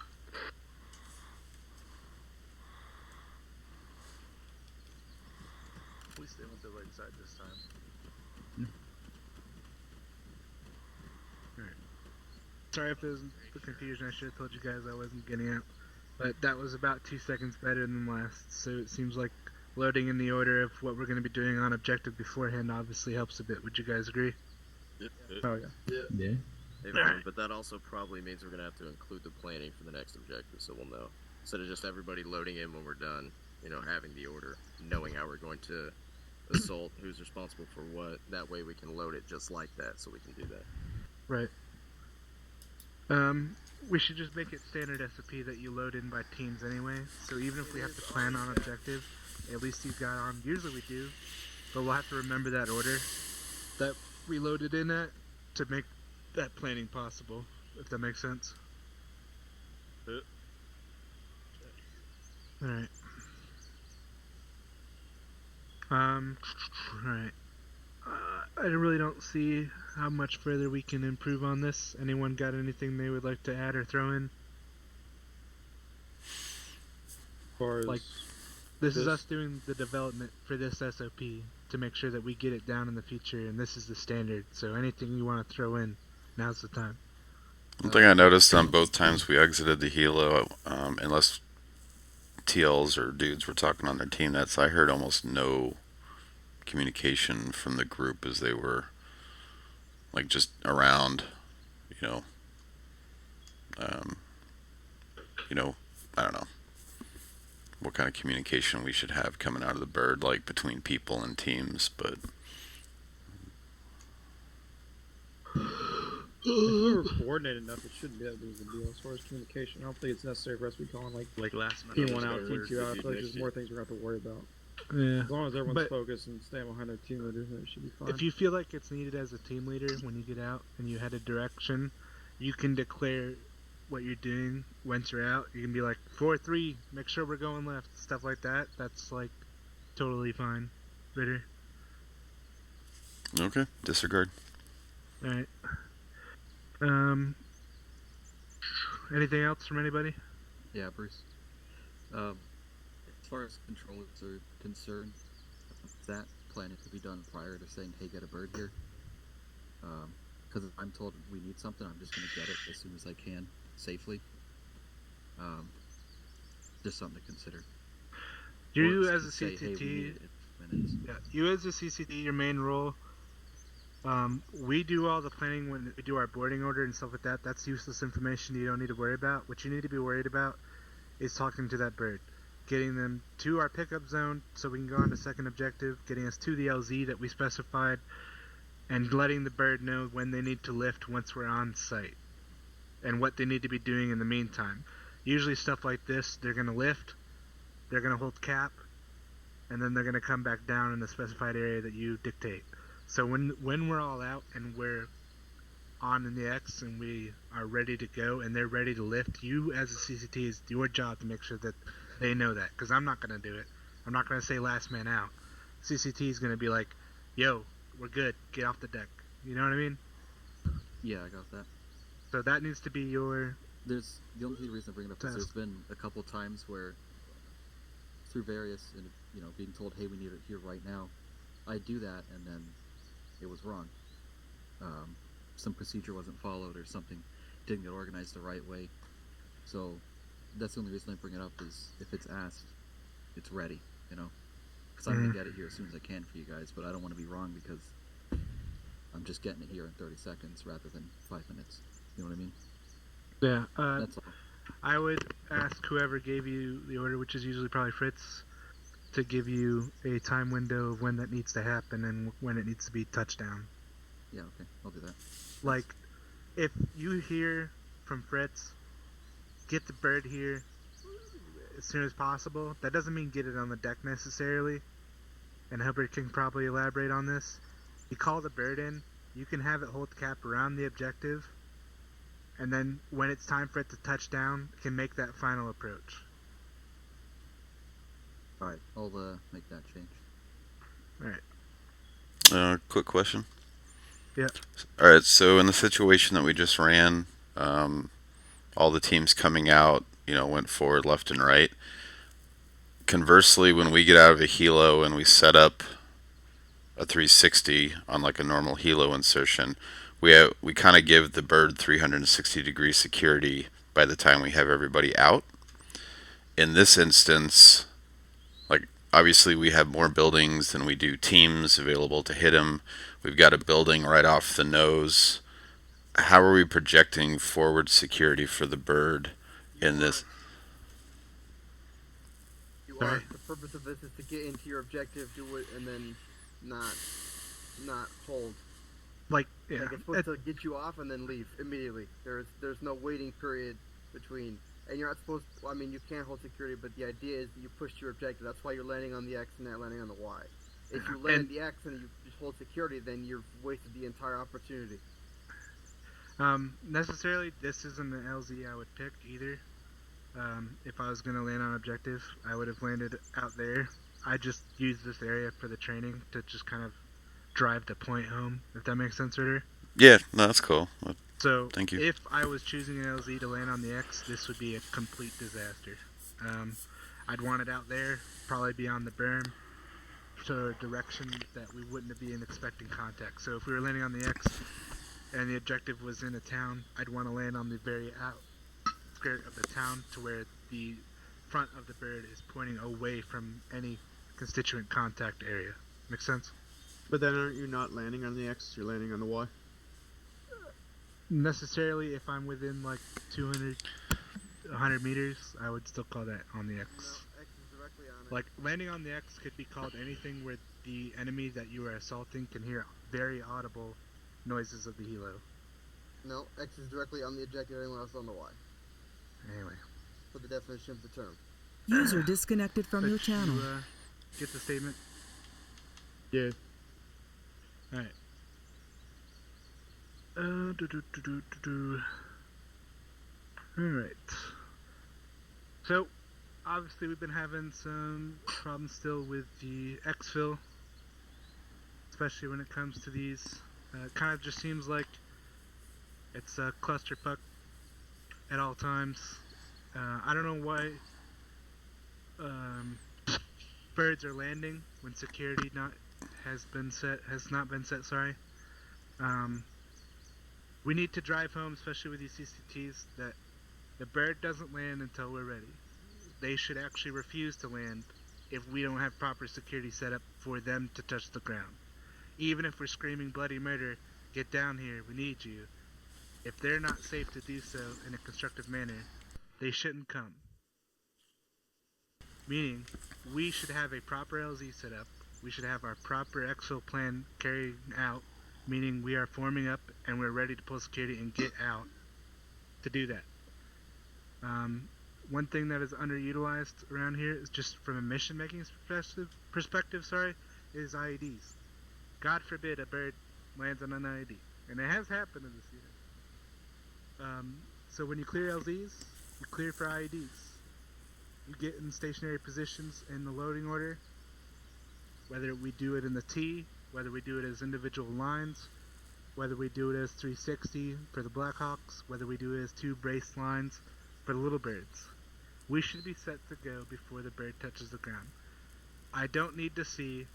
We stay with the right side this time. Alright. Sorry if there's the confusion. I should have told you guys I wasn't getting out. But that was about 2 seconds better than last, so it seems like loading in the order of what we're going to be doing on objective beforehand obviously helps a bit. Would you guys agree? Yep. Oh, yeah. Yeah. Hey, Brian, but that also probably means we're going to have to include the planning for the next objective, so we'll know. Instead of just everybody loading in when we're done, you know, having the order, knowing how we're going to assault, who's responsible for what, that way we can load it just like that, so we can do that. Right. We should just make it standard SOP that you load in by teams anyway, so even if we have to plan on objective, at least you've got on, usually we do, but we'll have to remember that order that we loaded in at to make that planning possible, if that makes sense. Alright. Alright. I really don't see how much further we can improve on this. Anyone got anything they would like to add or throw in? Like, this is us doing the development for this SOP to make sure that we get it down in the future, and this is the standard. So anything you want to throw in, now's the time. One thing I noticed on both times we exited the helo, unless TLs or dudes were talking on their team nets, I heard almost no communication from the group as they were like just around, you know, I don't know what kind of communication we should have coming out of the bird, like between people and teams, but if we were coordinated enough, it shouldn't be that big of a deal as far as communication. I don't think it's necessary for us to be calling like last minute. team 1 out, team 2 out. I feel like there's more things we're going to have to worry about. Yeah. As long as everyone's focused and staying behind their team leader, it should be fine. If you feel like it's needed as a team leader when you get out and you had a direction, you can declare what you're doing once you're out. You can be like 4-3, make sure we're going left, stuff like that. That's like totally fine. Ritter. okay, disregard. Alright. Anything else from anybody? Yeah, Bruce. As far as controllers are concerned, that planning could be done prior to saying, hey, get a bird here. Because if I'm told we need something, I'm just going to get it as soon as I can, safely. Just something to consider. You as a CCT, yeah, you as a CCT, your main role, we do all the planning when we do our boarding order and stuff like that. That's useless information you don't need to worry about. What you need to be worried about is talking to that bird. Getting them to our pickup zone so we can go on to second objective, getting us to the LZ that we specified, and letting the bird know when they need to lift once we're on site, and what they need to be doing in the meantime. Usually stuff like this, they're going to lift, they're going to hold cap, and then they're going to come back down in the specified area that you dictate. So when we're all out and we're on in the X and we are ready to go and they're ready to lift, you as a CCT, is your job to make sure that they know that, because I'm not going to do it. I'm not going to say last man out. CCT is going to be like, yo, we're good, get off the deck. You know what I mean? Yeah, I got that. So that needs to be your... The only reason I bring it up is there's been a couple times where, through various, being told, hey, we need it here right now, I do that, and then it was wrong. Some procedure wasn't followed or something didn't get organized the right way. So that's the only reason I bring it up, is if it's asked, it's ready, because I'm going to get it here as soon as I can for you guys, but I don't want to be wrong because I'm just getting it here in 30 seconds rather than 5 minutes. You know what I mean? Yeah. That's all. I would ask whoever gave you the order, which is usually probably Fritz, to give you a time window of when that needs to happen and when it needs to be touchdown. Yeah, okay, I'll do that. Like, if you hear from Fritz, get the bird here as soon as possible, that doesn't mean get it on the deck necessarily, and Hubbard can probably elaborate on this. You call the bird in, you can have it hold cap around the objective, and then when it's time for it to touch down, it can make that final approach. Alright, I'll make that change. Alright. Quick question. Yeah. Alright, so in the situation that we just ran, all the teams coming out, went forward, left, and right. Conversely, when we get out of a helo and we set up a 360 on like a normal helo insertion, we kind of give the bird 360-degree security by the time we have everybody out. In this instance, like obviously we have more buildings than we do teams available to hit them. We've got a building right off the nose. How are we projecting forward security for the bird in this? You are. The purpose of this is to get into your objective, do it, and then not hold. Like, yeah. Like it's supposed to get you off and then leave immediately. There's no waiting period between. And you're not supposed to, I mean, you can't hold security, but the idea is that you push your objective. That's why you're landing on the X and not landing on the Y. If you land on the X and you just hold security, then you've wasted the entire opportunity. Necessarily, this isn't an LZ I would pick either. If I was going to land on objective, I would have landed out there. I just used this area for the training to just kind of drive the point home, if that makes sense, Ritter. Yeah, no, that's cool. So, thank you. If I was choosing an LZ to land on the X, this would be a complete disaster. I'd want it out there, probably be on the berm, to a direction that we wouldn't be expecting contact. So if we were landing on the X and the objective was in a town, I'd want to land on the very outskirt of the town to where the front of the bird is pointing away from any constituent contact area. Make sense? But then aren't you not landing on the X, you're landing on the Y? Necessarily, if I'm within like 200, 100 meters, I would still call that on the X. No, X is directly on it. Like, landing on the X could be called anything where the enemy that you are assaulting can hear very audible noises of the helo. No, X is directly on the objective, everyone else on the Y. Anyway. For the definition of the term. User disconnected from your channel. Get the statement? Yeah. Alright. Alright. So, obviously we've been having some problems still with the exfil, especially when it comes to these. It kind of just seems like it's a clusterfuck at all times. I don't know why birds are landing when security has not been set. Sorry. We need to drive home, especially with these CCTs, that the bird doesn't land until we're ready. They should actually refuse to land if we don't have proper security set up for them to touch the ground. Even if we're screaming bloody murder, get down here, we need you. If they're not safe to do so in a constructive manner, they shouldn't come. Meaning, we should have a proper LZ set up, we should have our proper exfil plan carried out, meaning we are forming up and we're ready to pull security and get out to do that. One thing that is underutilized around here is just from a mission making perspective, is IEDs. God forbid a bird lands on an IED. And it has happened in this unit. So when you clear LZs, you clear for IEDs. You get in stationary positions in the loading order, whether we do it in the T, whether we do it as individual lines, whether we do it as 360 for the Blackhawks, whether we do it as 2 brace lines for the little birds. We should be set to go before the bird touches the ground. I don't need to see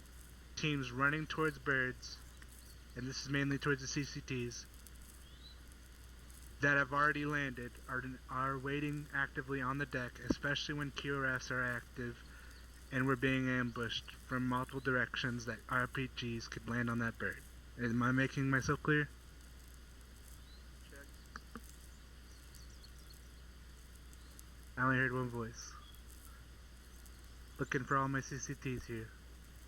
teams running towards birds, and this is mainly towards the CCTs, that have already landed, are waiting actively on the deck, especially when QRFs are active, and we're being ambushed from multiple directions that RPGs could land on that bird. Am I making myself clear? Check. I only heard one voice. Looking for all my CCTs here.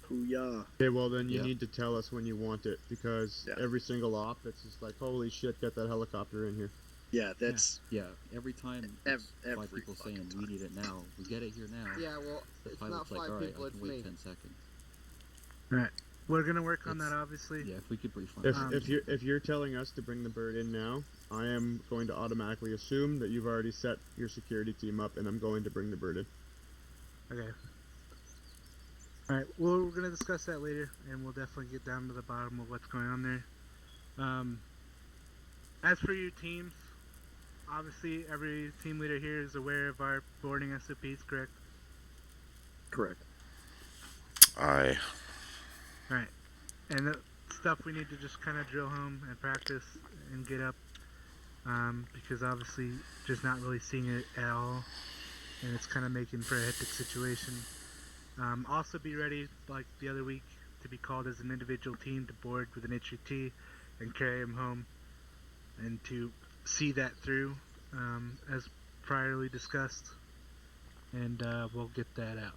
Hoo-yah. Okay, well then you need to tell us when you want it, because every single op, it's just like, holy shit, get that helicopter in here. Yeah, that's... Yeah, every time it's 5 people saying, we need it now, we get it here now. Yeah, well, the it's pilot's not 5 like, people, alright, I it's can wait me. 10 seconds. Alright, we're gonna work on that, obviously. Yeah, if we could brief on If you're telling us to bring the bird in now, I am going to automatically assume that you've already set your security team up, and I'm going to bring the bird in. Okay. Alright, well, we're gonna discuss that later, and we'll definitely get down to the bottom of what's going on there. As for your teams, obviously, every team leader here is aware of our boarding SOPs, correct? Correct. Aye. Alright. And the stuff we need to just kind of drill home and practice and get up. Because obviously, just not really seeing it at all. And it's kind of making for a hectic situation. Also be ready, like the other week, to be called as an individual team to board with an HUT and carry them home. And to see that through, as priorly discussed. And we'll get that out.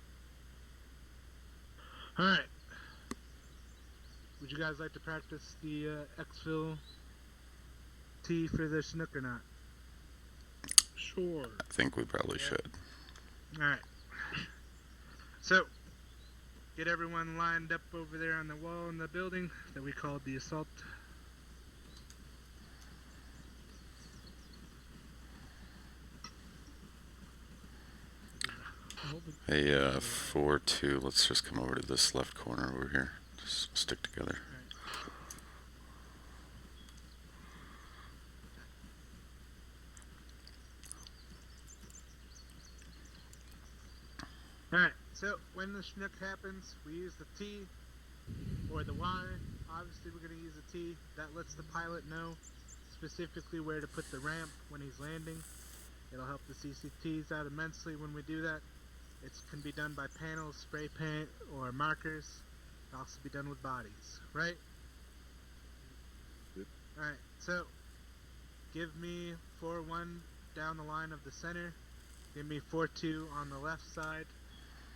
Alright. Would you guys like to practice the exfil T for the Chinook or not? Sure. I think we probably should. Alright. So, get everyone lined up over there on the wall in the building that we called the assault. Hey, 4-2, let's just come over to this left corner over here. Just stick together. Alright, so when the Chinook happens, we use the T or the Y. Obviously, we're going to use the T. That lets the pilot know specifically where to put the ramp when he's landing. It'll help the CCTs out immensely when we do that. It can be done by panels, spray paint, or markers. It can also be done with bodies, right? Alright, so give me 4-1 down the line of the center. Give me 4-2 on the left side,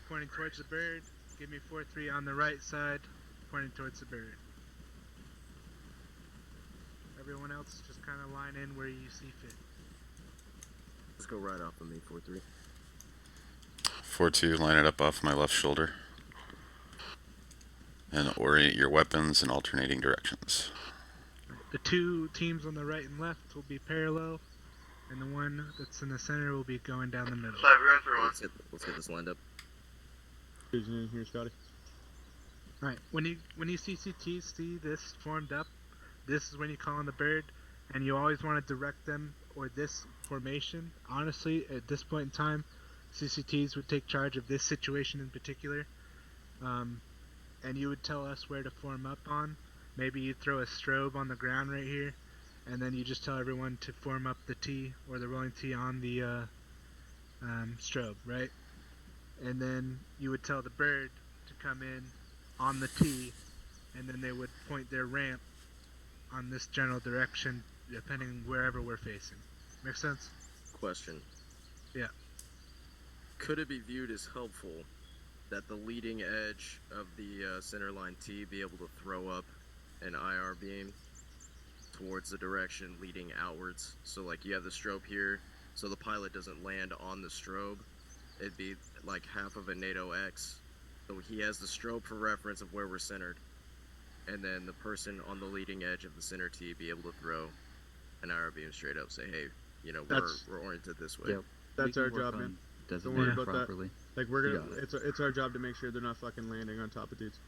pointing towards the bird. Give me 4-3 on the right side, pointing towards the bird. Everyone else just kind of line in where you see fit. Just go right off of me, 4-3. 4-2, line it up off my left shoulder. And orient your weapons in alternating directions. The two teams on the right and left will be parallel, and the one that's in the center will be going down the middle. Let's get this lined up. Who's in here, Scotty? Alright, when you CCTs see this formed up, this is when you call on the bird, and you always want to direct them or this formation. Honestly, at this point in time, CCTs would take charge of this situation in particular, and you would tell us where to form up on. Maybe you'd throw a strobe on the ground right here, and then you just tell everyone to form up the T or the rolling T on the strobe, right? And then you would tell the bird to come in on the T, and then they would point their ramp on this general direction, depending wherever we're facing. Make sense? Question. Yeah. Could it be viewed as helpful that the leading edge of the center line T be able to throw up an IR beam towards the direction leading outwards? So like you have the strobe here, so the pilot doesn't land on the strobe. It'd be like half of a NATO X. So he has the strobe for reference of where we're centered. And then the person on the leading edge of the center T be able to throw an IR beam straight up, say, hey, you know, we're oriented this way. Yep. That's our job, man. Don't worry about properly. that. Like we're gonna, it's our job to make sure they're not fucking landing on top of dudes.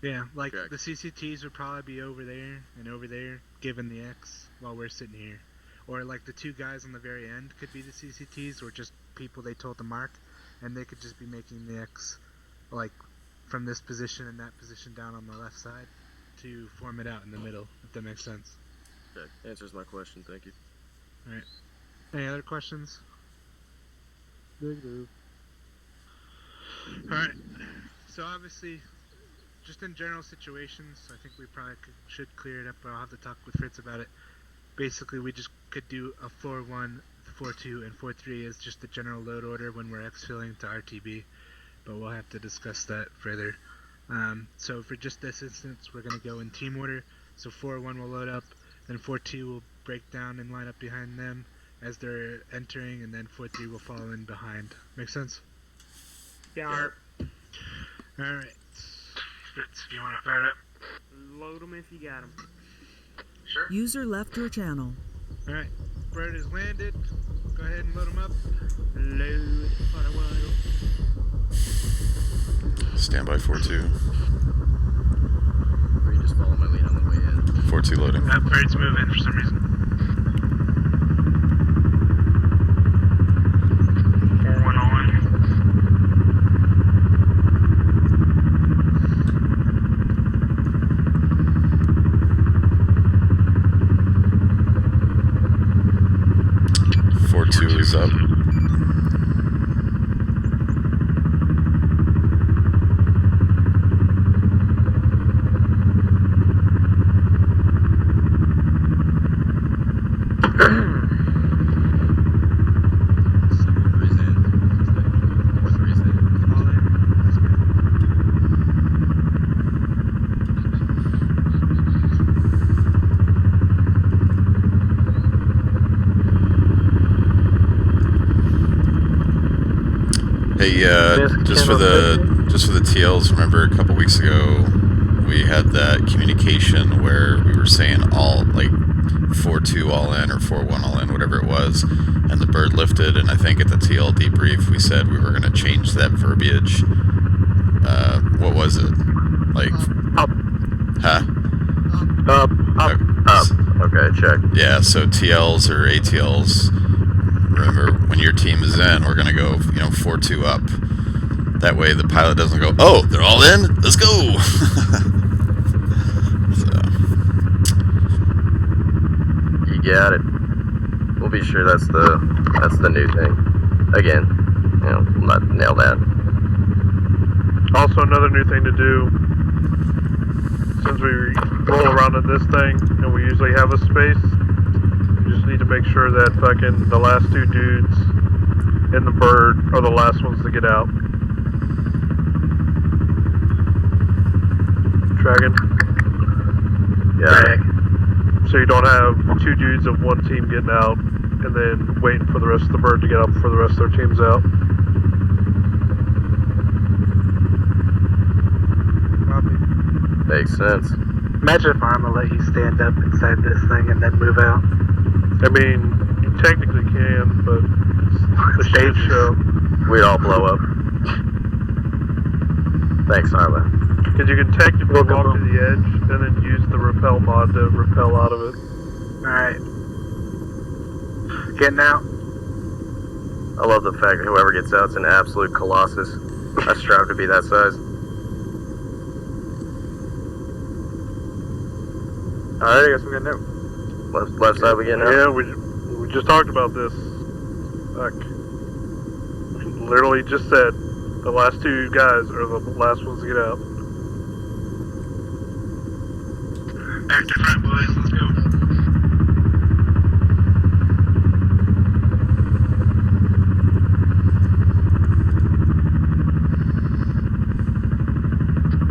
Yeah, like the CCTs would probably be over there and over there, given the X while we're sitting here. Or like the two guys on the very end could be the CCTs, or just people they told to mark, and they could just be making the X, like from this position and that position down on the left side, to form it out in the middle, if that makes sense. Okay, answers my question, thank you. Alright. Any other questions? Alright, so obviously, just in general situations, I think we probably should clear it up, but I'll have to talk with Fritz about it. Basically, we just could do a 4-1, 4-2, and 4-3 as just the general load order when we're exfilling to RTB, but we'll have to discuss that further. So for just this instance, we're going to go in team order. So 4-1 will load up, then 4-2 will break down and line up behind them as they're entering, and then 4-3 will follow in behind. Make sense? Yeah. Alright. Fritz, you want to fire it up? Load them if you got them. Sure. User left your channel. Alright. Bird is landed. Go ahead and load them up. Load for a while. Stand by 4-2. Or you just follow my lead on the way in. 4-2 loading. That bird's moving for some reason. lose up. Hey, just for the TLs, remember a couple weeks ago we had that communication where we were saying all, like, 4-2 all in or 4-1 all in, whatever it was, and the bird lifted, and I think at the TL debrief we said we were going to change that verbiage. What was it? Like, up. Huh? Up. Okay, check. Yeah, so TLs or ATLs, remember, when your team is in, we're going to go, 4-2 up. That way the pilot doesn't go, oh, they're all in? Let's go! So. You got it. We'll be sure that's the new thing. Again, we'll not nail that. Also, another new thing to do, since we roll around in this thing, and we usually have a space, we just need to make sure that fucking the last two dudes in the bird are the last ones to get out. Dragon? Yeah. So you don't have two dudes of one team getting out, and then waiting for the rest of the bird to get out before the rest of their team's out. Makes sense. Imagine if ARMA let you stand up inside this thing and then move out. I mean, you technically can, but it's a shit show. We'd all blow up. Thanks, ARMA. Because you can technically walk to the edge and then use the rappel mod to rappel out of it. Alright. Getting out. I love the fact that whoever gets out's an absolute colossus. I strive to be that size. Alright, I guess we got no. Left side we get now? Yeah, we just talked about this. Like, literally just said the last two guys are the last ones to get out. Back to front, boys. Let's go.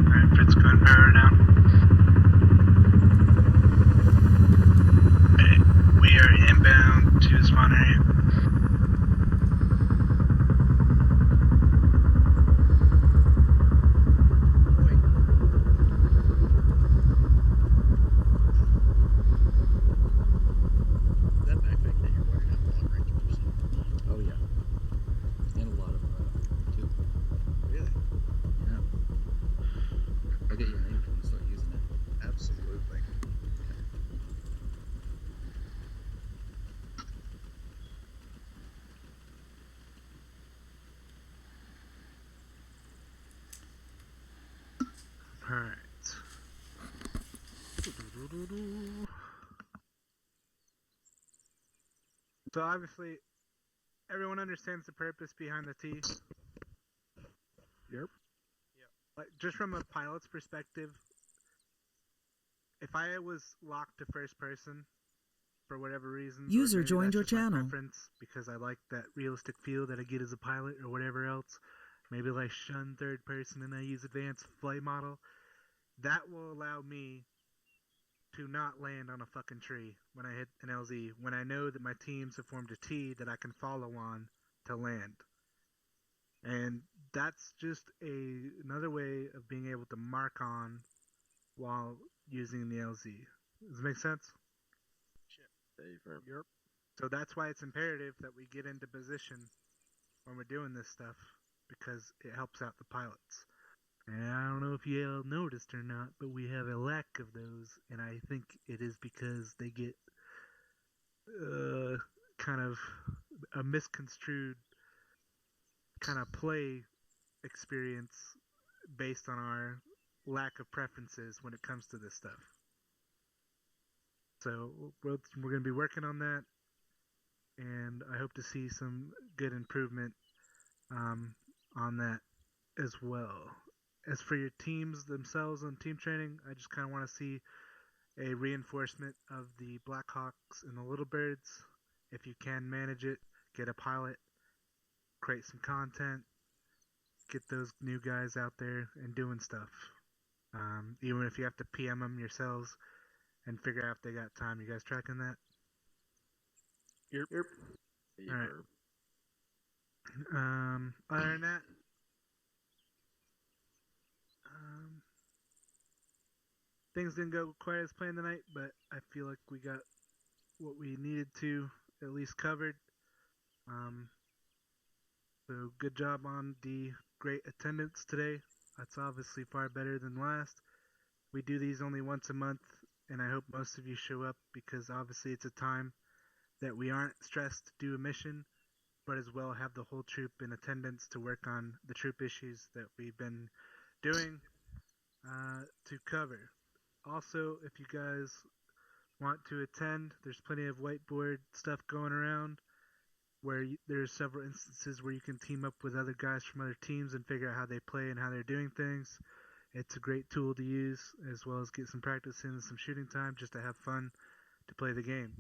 Alright, Fritz, gunpowder down. We are inbound to the spawn area. Oh yeah, and a lot of too. Really? Yeah. I'll get you an aim when you start using it. Absolutely. Alright. So obviously, everyone understands the purpose behind the T. Yep. Like, just from a pilot's perspective, if I was locked to first person for whatever reason, User joined your channel. Preference, because I like that realistic feel that I get as a pilot or whatever else. Maybe I shun third person and I use advanced flight model. That will allow me to not land on a fucking tree when I hit an LZ, when I know that my teams have formed a T that I can follow on to land. And that's just another way of being able to mark on while using the LZ. Does it make sense? Yep. So that's why it's imperative that we get into position when we're doing this stuff, because it helps out the pilots. And I don't know if you all noticed or not, but we have a lack of those, and I think it is because they get kind of a misconstrued kind of play experience based on our lack of preferences when it comes to this stuff. So we're going to be working on that. and I hope to see some good improvement on that as well. As for your teams themselves on team training, I just kind of want to see a reinforcement of the Blackhawks and the Little Birds. If you can manage it, get a pilot, create some content, get those new guys out there and doing stuff. Even if you have to PM them yourselves and figure out if they got time. You guys tracking that? Yep. All right. Other than that, things didn't go quite as planned tonight, but I feel like we got what we needed to at least covered. So good job on the great attendance today. That's obviously far better than last. We do these only once a month, and I hope most of you show up because obviously it's a time that we aren't stressed to do a mission, but as well have the whole troop in attendance to work on the troop issues that we've been doing to cover. Also, if you guys want to attend, there's plenty of whiteboard stuff going around where there's several instances where you can team up with other guys from other teams and figure out how they play and how they're doing things. It's a great tool to use, as well as get some practice in and some shooting time just to have fun to play the game.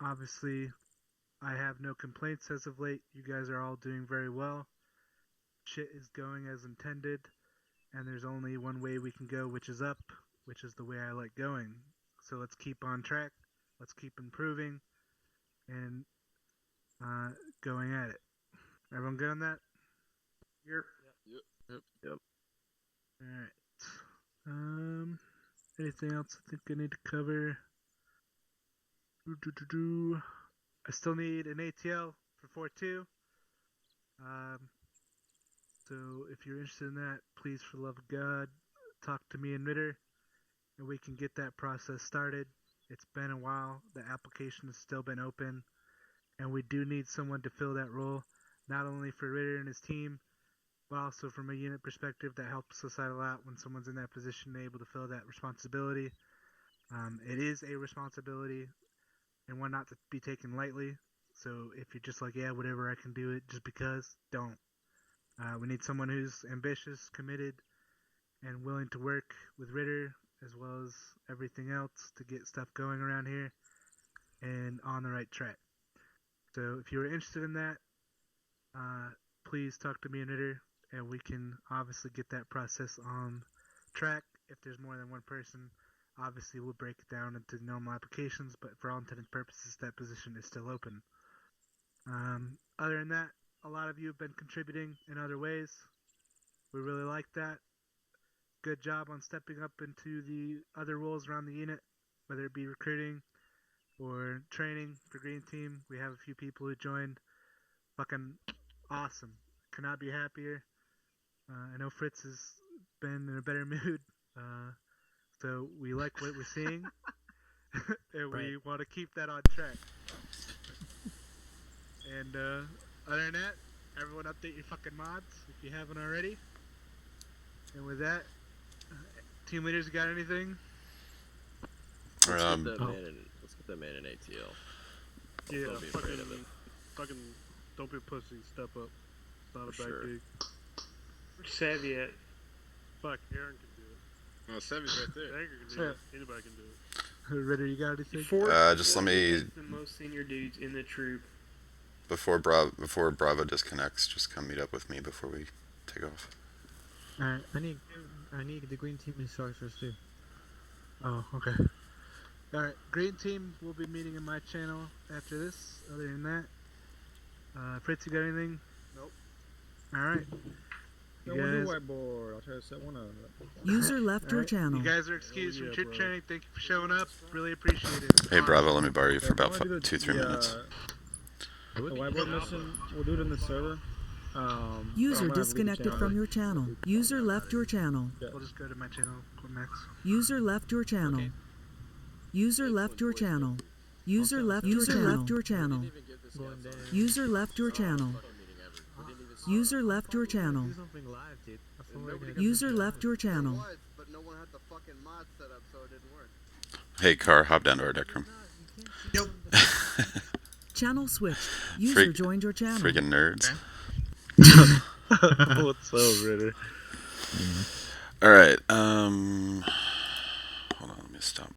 Obviously, I have no complaints as of late. You guys are all doing very well. Shit is going as intended, and there's only one way we can go, which is up, which is the way I like going. So let's keep on track. Let's keep improving and going at it. Everyone good on that? Yep. Alright. Anything else I think I need to cover? I still need an ATL for 4-2. So if you're interested in that, please, for the love of God, talk to me and Ritter, and we can get that process started. It's been a while. The application has still been open, and we do need someone to fill that role, not only for Ritter and his team, but also from a unit perspective that helps us out a lot when someone's in that position able to fill that responsibility. It is a responsibility and one not to be taken lightly. So if you're just like, yeah, whatever, I can do it just because, don't. We need someone who's ambitious, committed, and willing to work with Ritter as well as everything else to get stuff going around here and on the right track. So if you're interested in that, please talk to me and Ritter, and we can obviously get that process on track. If there's more than one person, obviously we'll break it down into normal applications, but for all intended purposes, that position is still open. Other than that, a lot of you have been contributing in other ways. We really like that. Good job on stepping up into the other roles around the unit, whether it be recruiting or training for Green Team. We have a few people who joined. Fucking awesome. Could not be happier. I know Fritz has been in a better mood. So we like what we're seeing. And we want to keep that on track. And other than that, everyone update your fucking mods if you haven't already. And with that, team leaders, you got anything? Let's get that man in ATL. Yeah, Don't be afraid of it. fucking don't be a pussy. Step up. It's not a bad gig. Where's Savy at? Fuck, Aaron can do it. Oh, Savy's right there. Aaron can do it. Anybody can do it. Ritter, you got anything? Just let me. The most senior dudes in the troop. Before Bravo disconnects, just come meet up with me before we take off. Alright, I need the green team instructors too. Oh, okay. Alright, Green Team will be meeting in my channel after this. Other than that, Fritz, you got anything? Nope. Alright. No one do whiteboard. I'll try to set one up. User left your channel. You guys are excused from troop training. Thank you for showing up. Really appreciate it. Hey, Bravo, let me borrow you for about 2-3 minutes. The whiteboard mission, we'll do it in the server. User disconnected from your channel. User left your channel. We'll just go to my channel, Max. User left your channel. User left your channel. User left your channel. User left your channel. User left your channel. User left your channel. But no one had the fucking mod set up, so it didn't work. Hey, Car, hop down to our deck room. Channel switched. User joined your channel. Freaking nerds. What's up, Ritter? All right. Hold on. Let me stop.